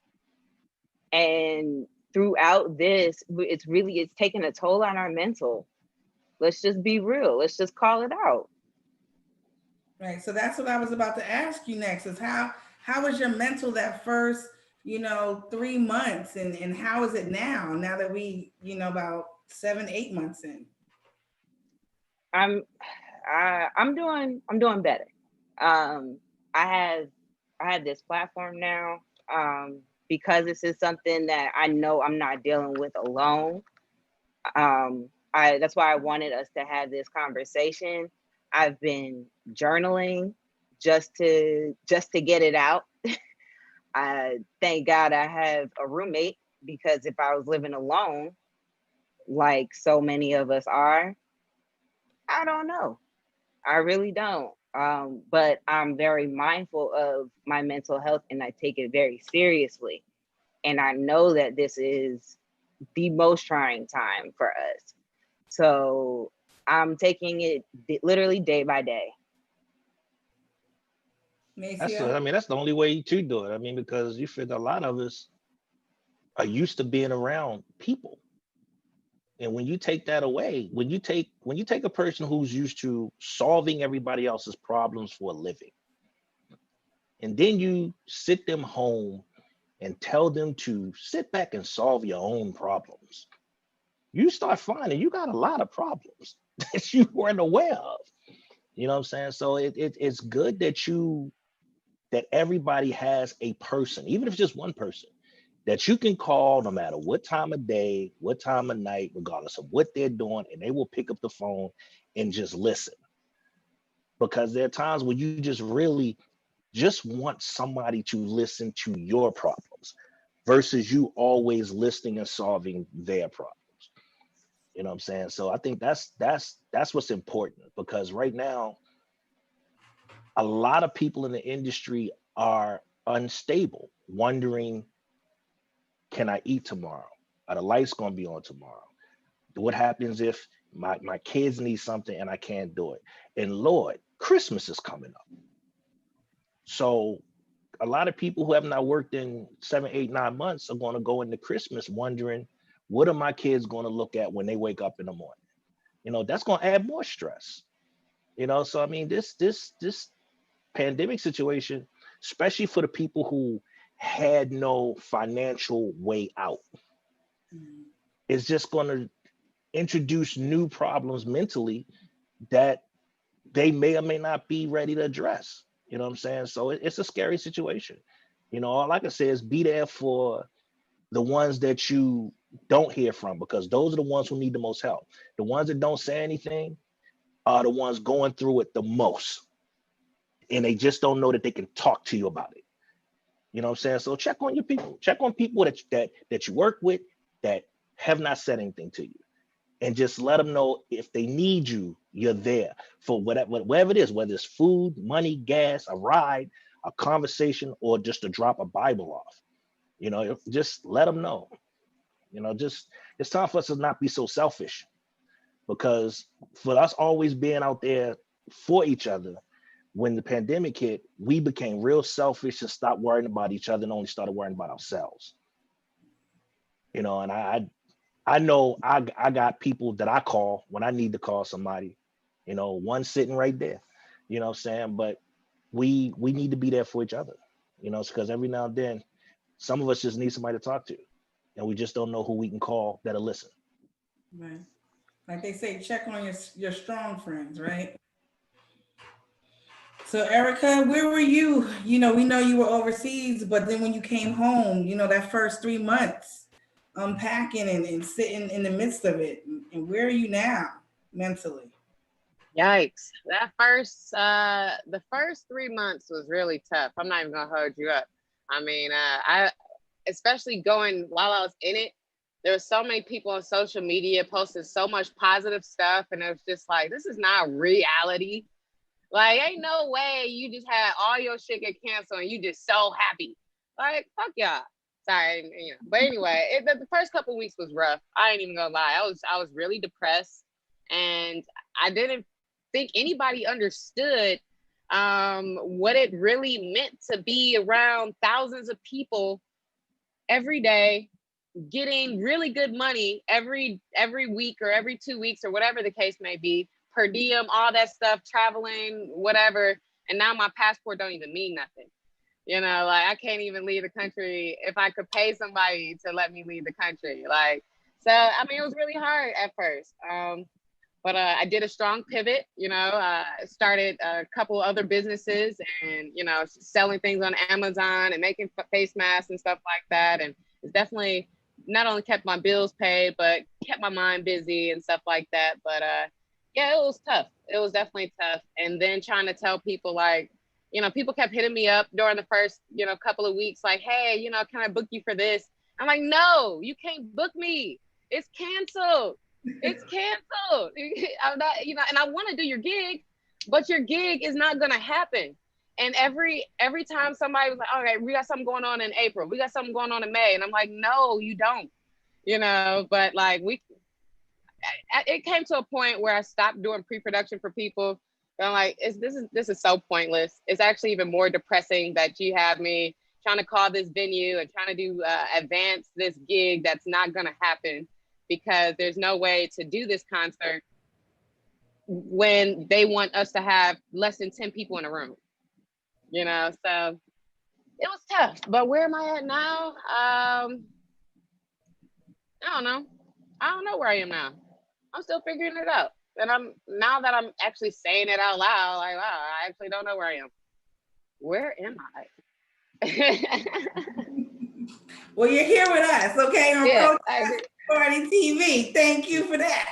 And throughout this, it's taking a toll on our mental. Let's just be real. Let's just call it out.
Right. So that's what I was about to ask you next, is how was your mental that first, you know, 3 months, and how is it now that we, you know, about 7-8 months in?
I'm doing better. I have this platform now, because this is something that I know I'm not dealing with alone. That's why I wanted us to have this conversation. I've been journaling just to get it out. I thank God I have a roommate, because if I was living alone, like so many of us are, I don't know. I really don't. But I'm very mindful of my mental health, and I take it very seriously. And I know that this is the most trying time for us. So I'm taking it literally day by day.
That's the only way to do it. I mean, because you figure a lot of us are used to being around people. And when you take that away, when you take a person who's used to solving everybody else's problems for a living, and then you sit them home and tell them to sit back and solve your own problems, you start finding you got a lot of problems that you weren't aware of. You know what I'm saying? So it's good that everybody has a person, even if it's just one person, that you can call no matter what time of day, what time of night, regardless of what they're doing, and they will pick up the phone and just listen. Because there are times when you just really just want somebody to listen to your problems versus you always listening and solving their problems. You know what I'm saying? So I think that's what's important, because right now, a lot of people in the industry are unstable, wondering, can I eat tomorrow? Are the lights gonna be on tomorrow? What happens if my kids need something and I can't do it? And Lord, Christmas is coming up. So a lot of people who have not worked in 7, 8, 9 months are gonna go into Christmas wondering, what are my kids gonna look at when they wake up in the morning? You know, that's gonna add more stress. You know, so I mean, this pandemic situation, especially for the people who had no financial way out, is just going to introduce new problems mentally that they may or may not be ready to address. You know what I'm saying? So it's a scary situation. You know, all I can say is be there for the ones that you don't hear from, because those are the ones who need the most help. The ones that don't say anything are the ones going through it the most, and they just don't know that they can talk to you about it. You know what I'm saying? So check on your people. Check on people that you work with that have not said anything to you, and just let them know if they need you, you're there for whatever it is, whether it's food, money, gas, a ride, a conversation, or just to drop a Bible off. You know, just let them know. You know, just it's time for us to not be so selfish, because for us always being out there for each other, when the pandemic hit, we became real selfish and stopped worrying about each other and only started worrying about ourselves. You know, and I know I got people that I call when I need to call somebody, you know, one sitting right there, you know what I'm saying? But we need to be there for each other, you know, because every now and then, some of us just need somebody to talk to, and we just don't know who we can call that'll listen.
Right. Like they say, check on your strong friends, right? So Erica, where were you? You know, we know you were overseas, but then when you came home, you know, that first 3 months, unpacking and sitting in the midst of it, and where are you now mentally?
Yikes. The first 3 months was really tough. I'm not even gonna hold you up. I mean, I especially going while I was in it, there were so many people on social media posting so much positive stuff, and it was just like, this is not reality. Like, ain't no way you just had all your shit get canceled and you just so happy. Like, fuck y'all. Sorry, you know. But anyway, the first couple of weeks was rough. I ain't even gonna lie. I was really depressed, and I didn't think anybody understood what it really meant to be around thousands of people every day, getting really good money every week or every 2 weeks or whatever the case may be, per diem, all that stuff, traveling, whatever. And now my passport don't even mean nothing. You know, like I can't even leave the country if I could pay somebody to let me leave the country. Like, so, I mean, it was really hard at first. But I did a strong pivot, you know, started a couple other businesses and, you know, selling things on Amazon and making face masks and stuff like that. And it's definitely not only kept my bills paid, but kept my mind busy and stuff like that. But yeah, it was tough. It was definitely tough. And then trying to tell people like, You know, people kept hitting me up during the first, you know, couple of weeks, like, hey, you know, can I book you for this? I'm like, no, you can't book me. It's canceled. It's canceled. I'm not, you know, and I want to do your gig, but your gig is not gonna happen. And every time somebody was like, all right, we got something going on in April, we got something going on in May, and I'm like, no, you don't, you know. But like it came to a point where I stopped doing pre-production for people. And I'm like, this is so pointless. It's actually even more depressing that you have me trying to call this venue and trying to do advance this gig that's not gonna happen, because there's no way to do this concert when they want us to have less than 10 people in a room, you know. So it was tough. But where am I at now? I don't know. I don't know where I am now. I'm still figuring it out. And now that I'm actually saying it out loud, like, wow, I actually don't know where I am. Where am I?
Well, you're here with us, okay, on
Yeah,
Protest Party TV. Thank you for that.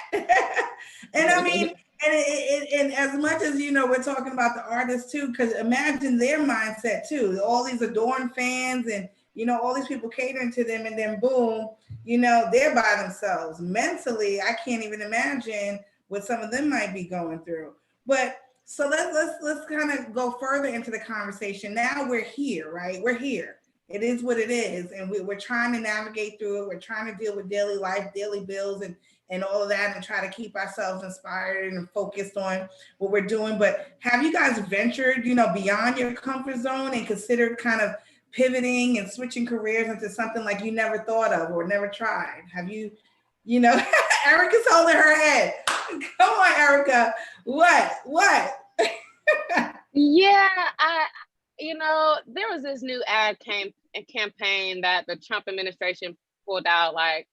And I mean, and as much as, you know, we're talking about the artists too, because imagine their mindset too. All these adoring fans and, you know, all these people catering to them, and then boom, you know, they're by themselves. Mentally, I can't even imagine what some of them might be going through. But so let's kind of go further into the conversation. Now we're here, right? We're here. It is what it is, and we're trying to navigate through it. We're trying to deal with daily life, daily bills, and all of that, and try to keep ourselves inspired and focused on what we're doing. But have you guys ventured, you know, beyond your comfort zone and considered kind of pivoting and switching careers into something like you never thought of or never tried? Have you, you know, Erica's holding her head. Come on, Erica. What?
Yeah, you know, there was this new ad campaign that the Trump administration pulled out, like,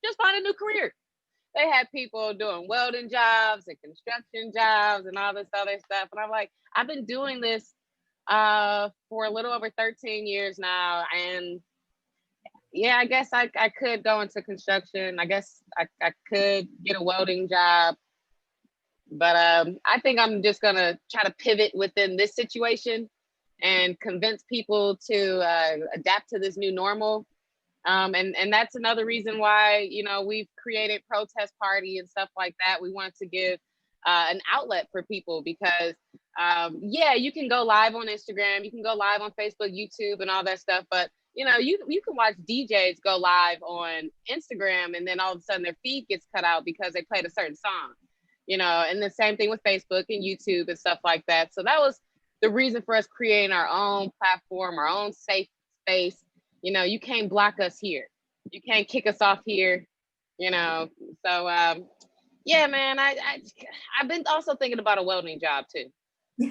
just find a new career. They had people doing welding jobs and construction jobs and all this other stuff. And I'm like, I've been doing this for a little over 13 years now. And yeah, I guess I could go into construction. I guess I could get a welding job. But I think I'm just gonna try to pivot within this situation and convince people to adapt to this new normal. And that's another reason why, you know, we've created Protest Party and stuff like that. We wanted to give an outlet for people, because yeah, you can go live on Instagram, you can go live on Facebook, YouTube, and all that stuff. But you know, you can watch DJs go live on Instagram, and then all of a sudden their feed gets cut out because they played a certain song. You know, and the same thing with Facebook and YouTube and stuff like that. So that was the reason for us creating our own platform, our own safe space. You know, you can't block us here. You can't kick us off here, you know. So yeah, man, I've been also thinking about a welding job too.
Don't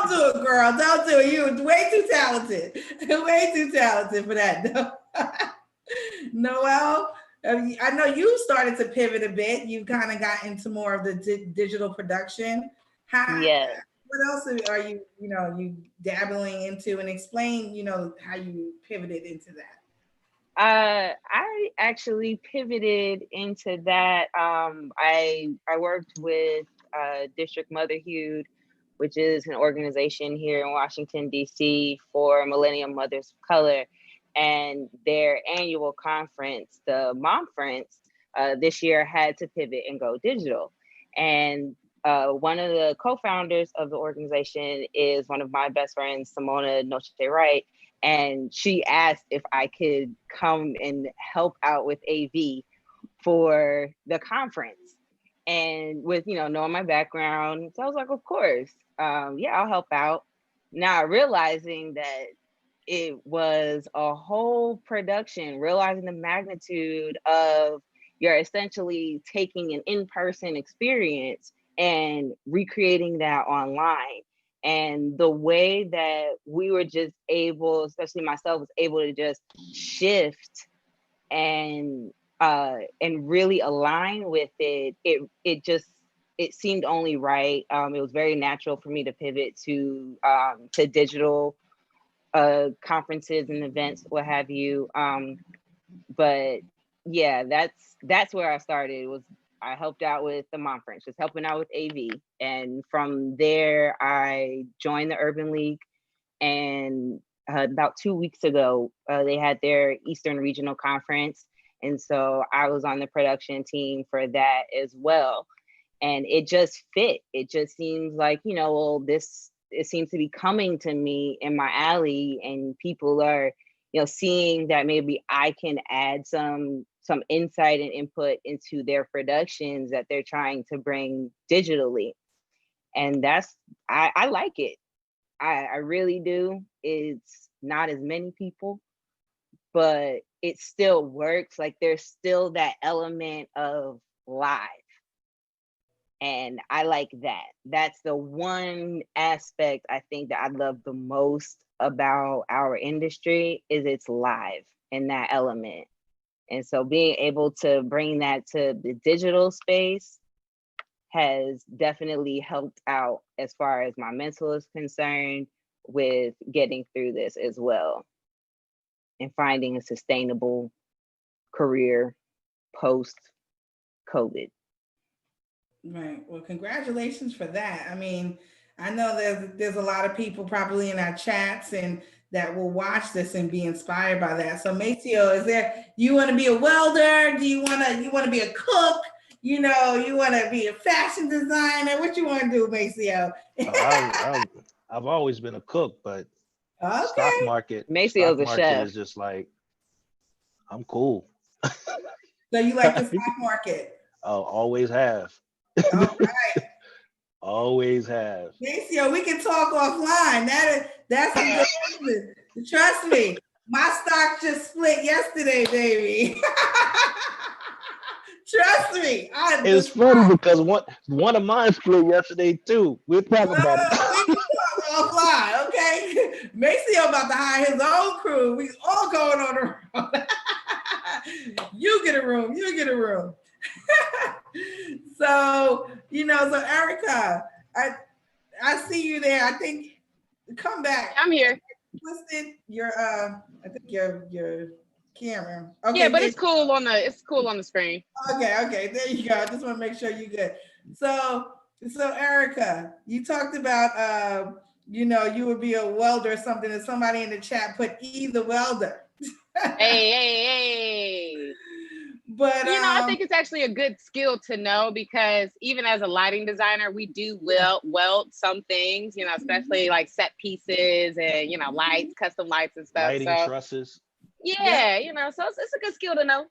do it, girl. Don't do it. You're way too talented. Way too talented for that. Noelle, I know you started to pivot a bit. You kind of got into more of the digital production.
Yes.
What else are you, you know, you dabbling into, and explain, you know, how you pivoted into that?
I actually pivoted into that. I worked with District Motherhood, which is an organization here in Washington, D.C. for Millennium Mothers of Color. And their annual conference, the Momference, this year had to pivot and go digital. And one of the co-founders of the organization is one of my best friends, Simona Noche Wright. And she asked if I could come and help out with AV for the conference. And with, you know, knowing my background, so I was like, of course, yeah, I'll help out. Now realizing that it was a whole production, realizing the magnitude of you're essentially taking an in-person experience and recreating that online. And the way that we were just able, especially myself, was able to just shift and really align with it, it seemed only right. It was very natural for me to pivot to digital conferences and events, what have you. But yeah, that's where I started. It was I helped out with the Mom French, just helping out with AV. And from there, I joined the Urban League. And about 2 weeks ago, they had their Eastern Regional Conference. And so I was on the production team for that as well. And it just fit. It just seems like, you know, well, it seems to be coming to me in my alley, and people are, you know, seeing that maybe I can add some insight and input into their productions that they're trying to bring digitally. And I like it. I really do. It's not as many people, but it still works. Like there's still that element of live. And I like that. That's the one aspect I think that I love the most about our industry is it's live in that element. And so being able to bring that to the digital space has definitely helped out as far as my mental is concerned with getting through this as well and finding a sustainable career post-COVID.
Right. Well, congratulations for that. I mean, I know there's a lot of people probably in our chats and that will watch this and be inspired by that. So Macia, you want to be a welder? Do you want to be a cook? You know, you want to be a fashion designer? What you want to do, Macia?
I've always been a cook, but
okay.
stock market is just like, I'm cool.
So you like the stock market?
Oh, always have.
All right.
Always have.
Macia, we can talk offline. That's a good business. Trust me, my stock just split yesterday, baby. Trust me.
It's funny because one of mine split yesterday too. We'll talk about it.
We can talk offline, okay? Macia about to hire his own crew. We all going on the road. You get a room. You get a room. So, you know, so Erica, I see you there. I think come back.
I'm here.
Twisted your I think your camera. Okay,
yeah, but it's cool on the screen.
Okay, there you go. I just want to make sure you're good. So Erica, you talked about you know, you would be a welder or something, and somebody in the chat put the welder.
Hey.
But
you know, I think it's actually a good skill to know because even as a lighting designer, we do weld some things, you know, especially like set pieces and, you know, lights, custom lights and stuff.
Lighting trusses.
Yeah, you know, so it's a good skill to know.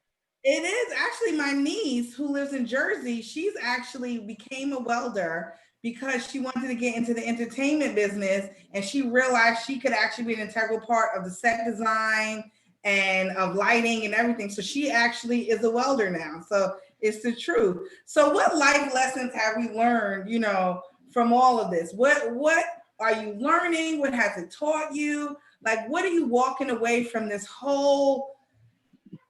It is. Actually, my niece who lives in Jersey, she's actually became a welder because she wanted to get into the entertainment business, and she realized she could actually be an integral part of the set design and of lighting and everything. So she actually is a welder now. So it's the truth. So what life lessons have we learned, you know, from all of this? What are you learning? What has it taught you? Like, what are you walking away from this whole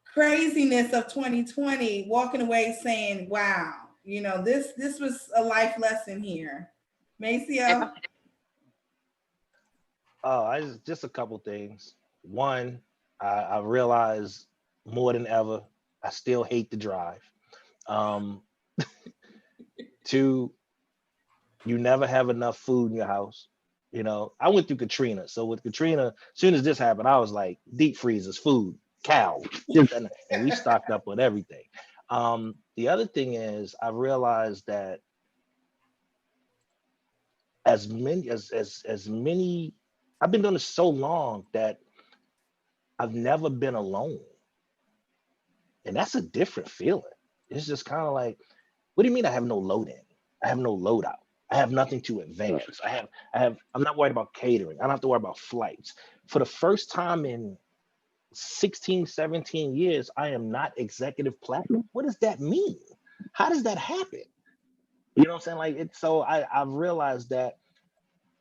craziness of 2020, walking away saying, wow, you know, this was a life lesson here? Macia?
Oh, just a couple things. One, I realized more than ever, I still hate to drive. Two, you never have enough food in your house. You know, I went through Katrina. So with Katrina, as soon as this happened, I was like, deep freezers, food, cow, and we stocked up on everything. The other thing is I realized that as many, I've been doing this so long that I've never been alone. And that's a different feeling. It's just kind of like, what do you mean I have no load in? I have no load out. I have nothing to advance. I'm not worried about catering. I don't have to worry about flights. For the first time in 16, 17 years, I am not executive platinum. What does that mean? How does that happen? You know what I'm saying? Like it's so I've realized that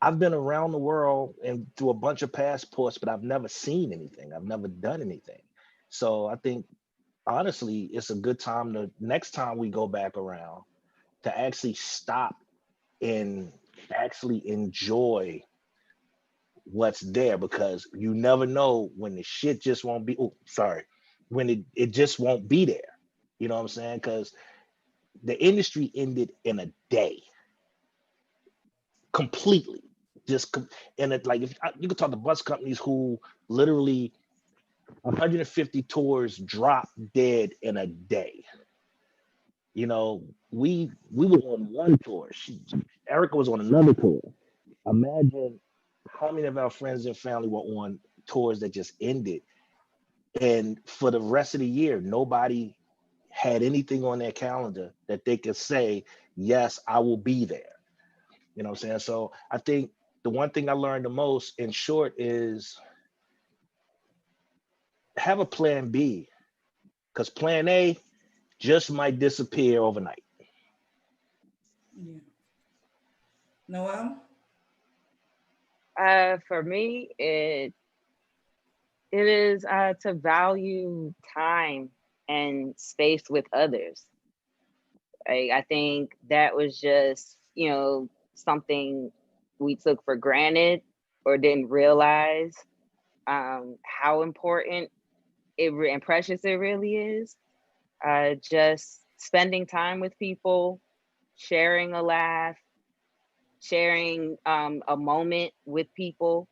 I've been around the world and through a bunch of passports, but I've never seen anything. I've never done anything. So I think honestly, it's a good time to next time we go back around to actually stop and actually enjoy what's there, because you never know when the shit just won't be, when it just won't be there. You know what I'm saying? Because the industry ended in a day, completely. And it, like, if you could talk to bus companies who literally 150 tours dropped dead in a day. You know, we were on one tour. Erica was on another tour. Imagine how many of our friends and family were on tours that just ended. And for the rest of the year, nobody had anything on their calendar that they could say, yes, I will be there. You know what I'm saying? So I think the one thing I learned the most, in short, is have a plan B, because plan A just might disappear overnight.
Yeah. Noel?
For me, it is to value time and space with others. I think that was just, something we took for granted or didn't realize how important and precious it really is. Just spending time with people, sharing a laugh, sharing a moment with people.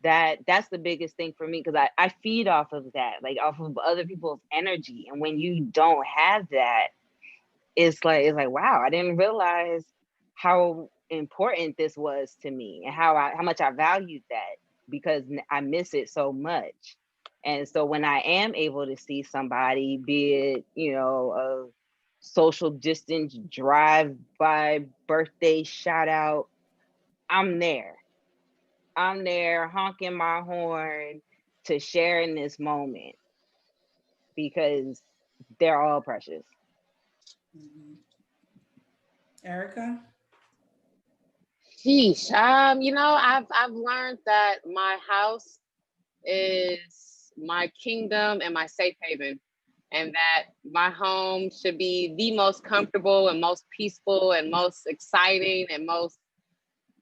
That's the biggest thing for me, because I feed off of that, like off of other people's energy. And when you don't have that, it's like wow, I didn't realize how important this was to me and how much I valued that, because I miss it so much. And so when I am able to see somebody, be it, a social distance drive by, birthday shout out, I'm there honking my horn to share in this moment, because they're all precious.
Erica?
Sheesh. I've learned that my house is my kingdom and my safe haven, and that my home should be the most comfortable and most peaceful and most exciting and most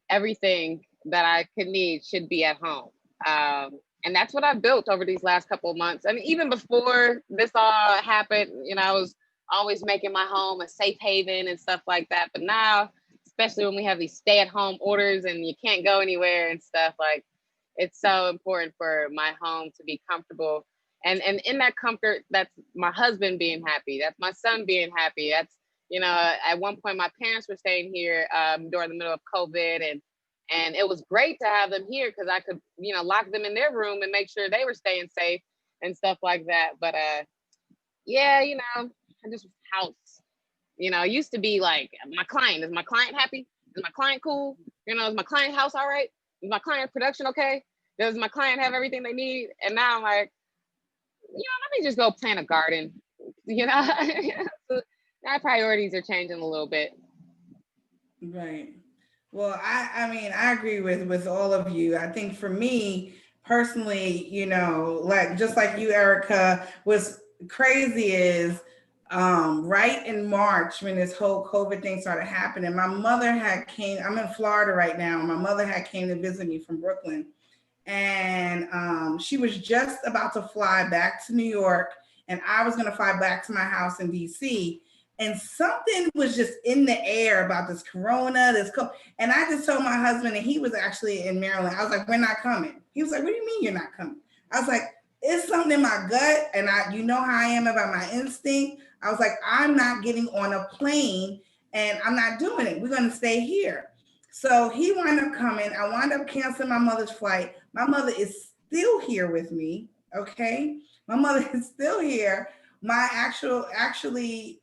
everything that I could need should be at home. And that's what I built over these last couple of months. I mean, even before this all happened, I was always making my home a safe haven and stuff like that. But now, especially when we have these stay-at-home orders and you can't go anywhere and stuff, like, it's so important for my home to be comfortable. And in that comfort, that's my husband being happy. That's my son being happy. That's, at one point my parents were staying here during the middle of COVID, and it was great to have them here because I could, lock them in their room and make sure they were staying safe and stuff like that. But yeah, I just house. It used to be like, my client, is my client happy? Is my client cool? Is my client house all right? Is my client production okay? Does my client have everything they need? And now I'm like, let me just go plant a garden. My priorities are changing a little bit.
Right. Well, I mean, I agree with all of you. I think for me personally, like just like you, Erica, what's crazy is right in March when this whole COVID thing started happening, my mother I'm in Florida right now. My mother came to visit me from Brooklyn, and she was just about to fly back to New York, and I was going to fly back to my house in DC. And something was just in the air about this corona, and I just told my husband, and he was actually in Maryland. I was like, we're not coming. He was like, what do you mean you're not coming? I was like, it's something in my gut, and how I am about my instinct. I was like, I'm not getting on a plane, and I'm not doing it. We're going to stay here. So he wound up coming. I wound up canceling my mother's flight. My mother is still here with me, okay? My mother is still here. My actually,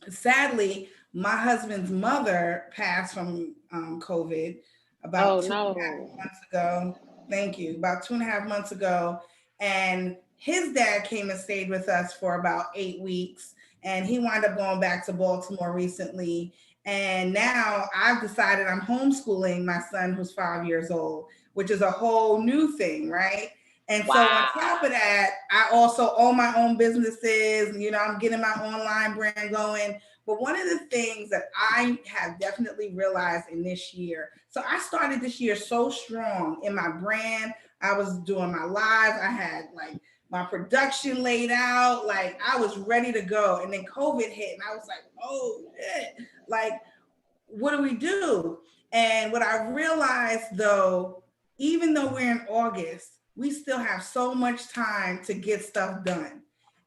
sadly, my husband's mother passed from COVID about 2.5 months ago. Thank you. About 2.5 months ago. And his dad came and stayed with us for about 8 weeks. And he wound up going back to Baltimore recently. And now I've decided I'm homeschooling my son who's 5 years old, which is a whole new thing, right? And so on top of that, I also own my own businesses. I'm getting my online brand going. But one of the things that I have definitely realized in this year, so I started this year so strong in my brand. I was doing my lives. I had like my production laid out. Like I was ready to go. And then COVID hit and I was like, oh shit, like, what do we do? And what I realized though, even though we're in August, we still have so much time to get stuff done.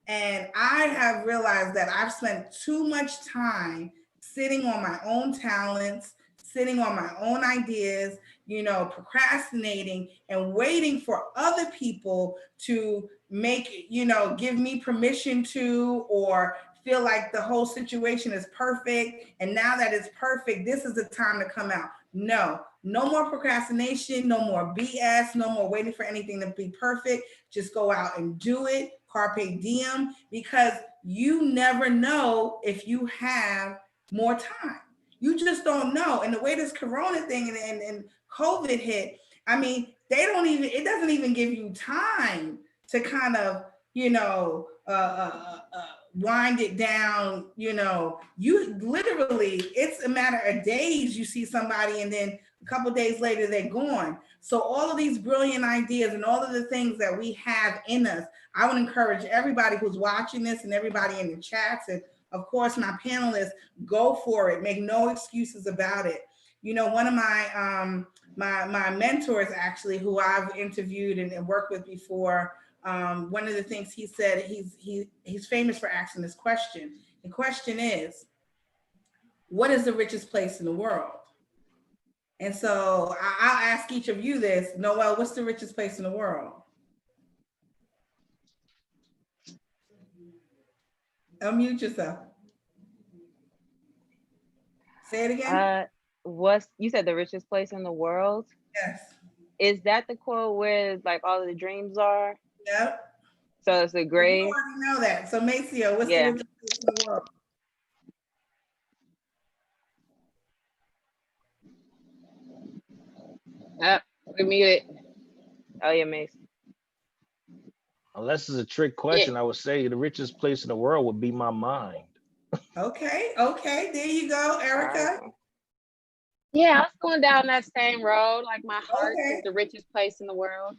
And I have realized that I've spent too much time sitting on my own talents, sitting on my own ideas, you know, procrastinating and waiting for other people to make, you know, give me permission to, or feel like the whole situation is perfect. And now that it's perfect, this is the time to come out. No more procrastination, no more BS, no more waiting for anything to be perfect. Just go out and do it. Carpe diem, because you never know if you have more time. You just don't know. And the way this Corona thing and COVID hit, I mean, it doesn't even give you time to kind of, you know, wind it down. You know, you literally, it's a matter of days. You see somebody and then a couple of days later, they're gone. So all of these brilliant ideas and all of the things that we have in us, I would encourage everybody who's watching this and everybody in the chats and of course my panelists, go for it. Make no excuses about it. You know, one of my my mentors actually, who I've interviewed and worked with before, one of the things he said, he's famous for asking this question. The question is, what is the richest place in the world? And so I'll ask each of you this. Noel, what's the richest place in the world? Unmute yourself. Say it again.
You said the richest place in the world?
Yes.
Is that the quote where like all of the dreams are?
Yep.
So it's a grave.
You already know that. So Macia, what's the richest place in the world?
We muted. Oh yeah, Mace.
Unless it's a trick question, I would say the richest place in the world would be my mind.
Okay, there you go, Erica.
Yeah, I was going down that same road. Like my heart is the richest place in the world.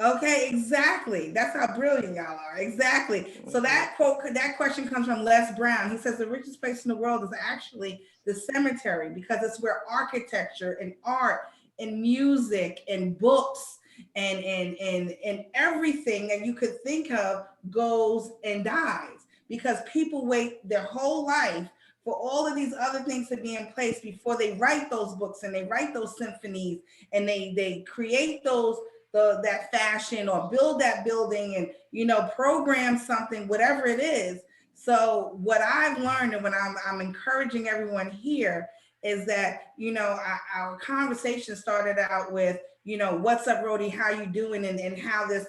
Okay, exactly. That's how brilliant y'all are. Exactly. So that quote, that question comes from Les Brown. He says the richest place in the world is actually the cemetery, because it's where architecture and art and music and books and everything that you could think of goes and dies, because people wait their whole life for all of these other things to be in place before they write those books and they write those symphonies and they create that fashion or build that building and, you know, program something, whatever it is. So what I've learned and what I'm encouraging everyone here is that, you know, our conversation started out with, you know, what's up, Roadie? How you doing? And how this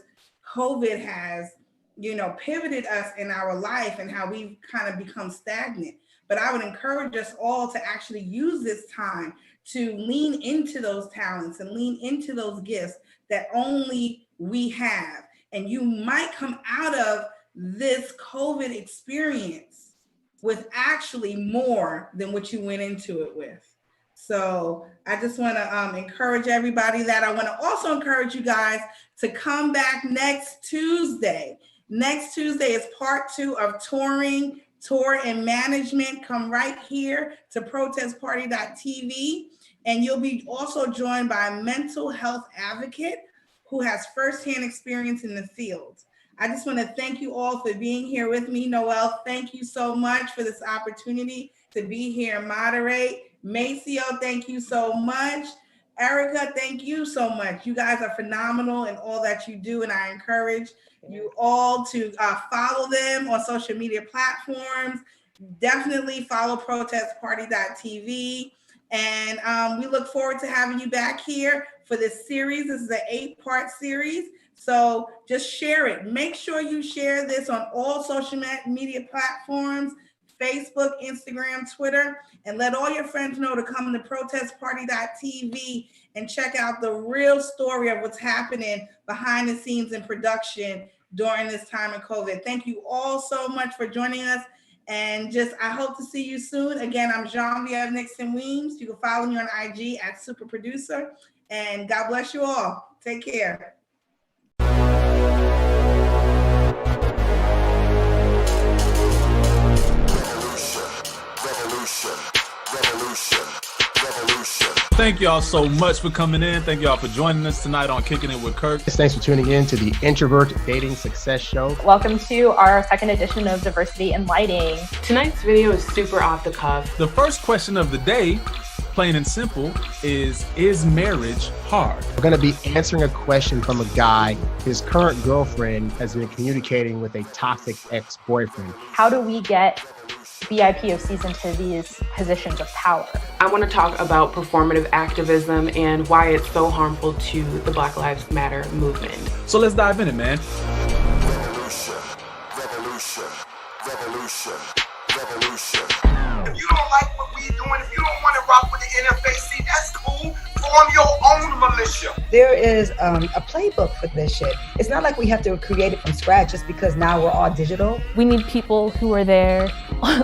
COVID has, you know, pivoted us in our life and how we've kind of become stagnant. But I would encourage us all to actually use this time to lean into those talents and lean into those gifts that only we have. And you might come out of this COVID experience with actually more than what you went into it with. So I just want to encourage everybody that. I want to also encourage you guys to come back next Tuesday. Next Tuesday is part 2 of touring, tour and management. Come right here to protestparty.tv. And you'll be also joined by a mental health advocate who has firsthand experience in the field. I just want to thank you all for being here with me. Noel, thank you so much for this opportunity to be here and moderate. Macio, thank you so much. Erica, thank you so much. You guys are phenomenal in all that you do, and I encourage you all to follow them on social media platforms. Definitely follow protestparty.tv. And we look forward to having you back here for this series. This is an 8-part series. So just share it. Make sure you share this on all social media platforms, Facebook, Instagram, Twitter, and let all your friends know to come to protestparty.tv and check out the real story of what's happening behind the scenes in production during this time of COVID. Thank you all so much for joining us. And I hope to see you soon. Again, I'm Genevieve Nixon Weems. You can follow me on IG at Super Producer. And God bless you all. Take care.
Thank y'all so much for coming in. Thank y'all for joining us tonight on Kicking It with Kirk.
Thanks for tuning in to the Introvert Dating Success Show.
Welcome to our second edition of Diversity in Lighting.
Tonight's video is super off the cuff.
The first question of the day, plain and simple, is marriage hard?
We're going to be answering a question from a guy. His current girlfriend has been communicating with a toxic ex-boyfriend.
How do we get BIPOCs into these positions of power?
I want to talk about performative activism and why it's so harmful to the Black Lives Matter movement.
So let's dive in it, man.
Revolution. If you don't like what we're doing, if you don't want to rock with the NFAC, that's cool. Form your own militia.
There is a playbook for this shit. It's not like we have to create it from scratch just because now we're all digital.
We need people who are there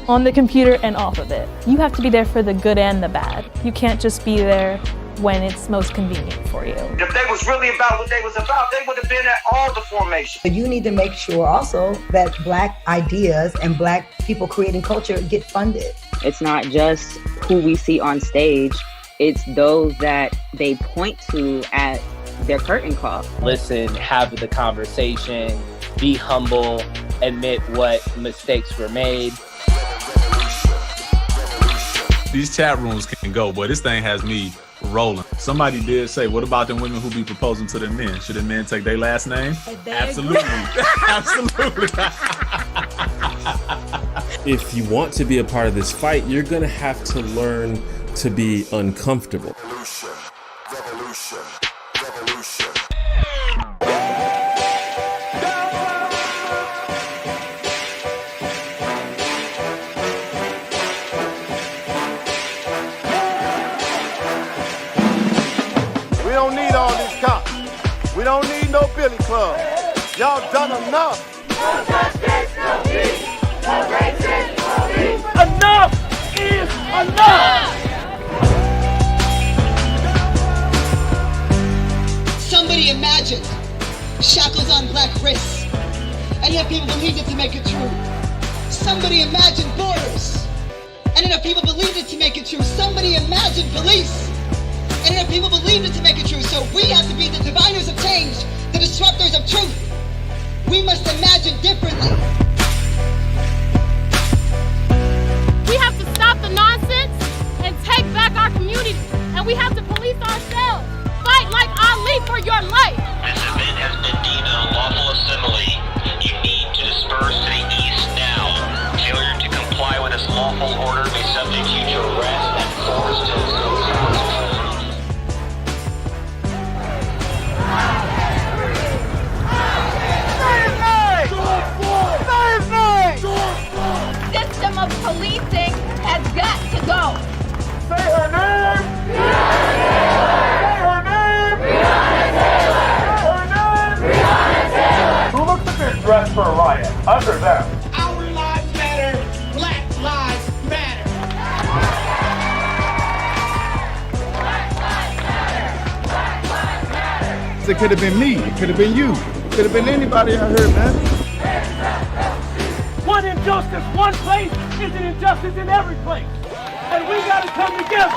on the computer and off of it. You have to be there for the good and the bad. You can't just be there when it's most convenient for you.
If they was really about what they was about, they would have been at all the formations.
But you need to make sure also that Black ideas and Black people creating culture get funded.
It's not just who we see on stage, it's those that they point to at their curtain call.
Listen, have the conversation, be humble, admit what mistakes were made.
These chat rooms can go, boy. This thing has me rolling. Somebody did say, what about them women who be proposing to their men? Should the men take their last name? Absolutely. Absolutely.
If you want to be a part of this fight, you're going to have to learn to be uncomfortable.
We don't need all these cops. We don't need no Billy Club. Y'all done enough. No justice, no peace. No racist, no peace. Enough is enough.
Somebody imagined shackles on Black wrists, and yet people believed it to make it true. Somebody imagined borders, and enough people believed it to make it true. Somebody imagined police, and enough people believed it to make it true. So we have to be the diviners of change, the disruptors of truth. We must imagine differently.
We have to stop the nonsense and take back our community, and we have to police ourselves. Fight like Ali for your life.
This event has been deemed an unlawful assembly. You need to disperse to the east now. Failure to comply with this lawful order may subject you to arrest and forced disclosure.
System of policing has got to go.
Say her name. Who looks a bit dressed for a riot? Under them.
Our lives matter. Black lives matter.
It could have been me. It could have been you. It could have been anybody I heard, man.
One injustice, one place is an injustice in every place. And we got to come together.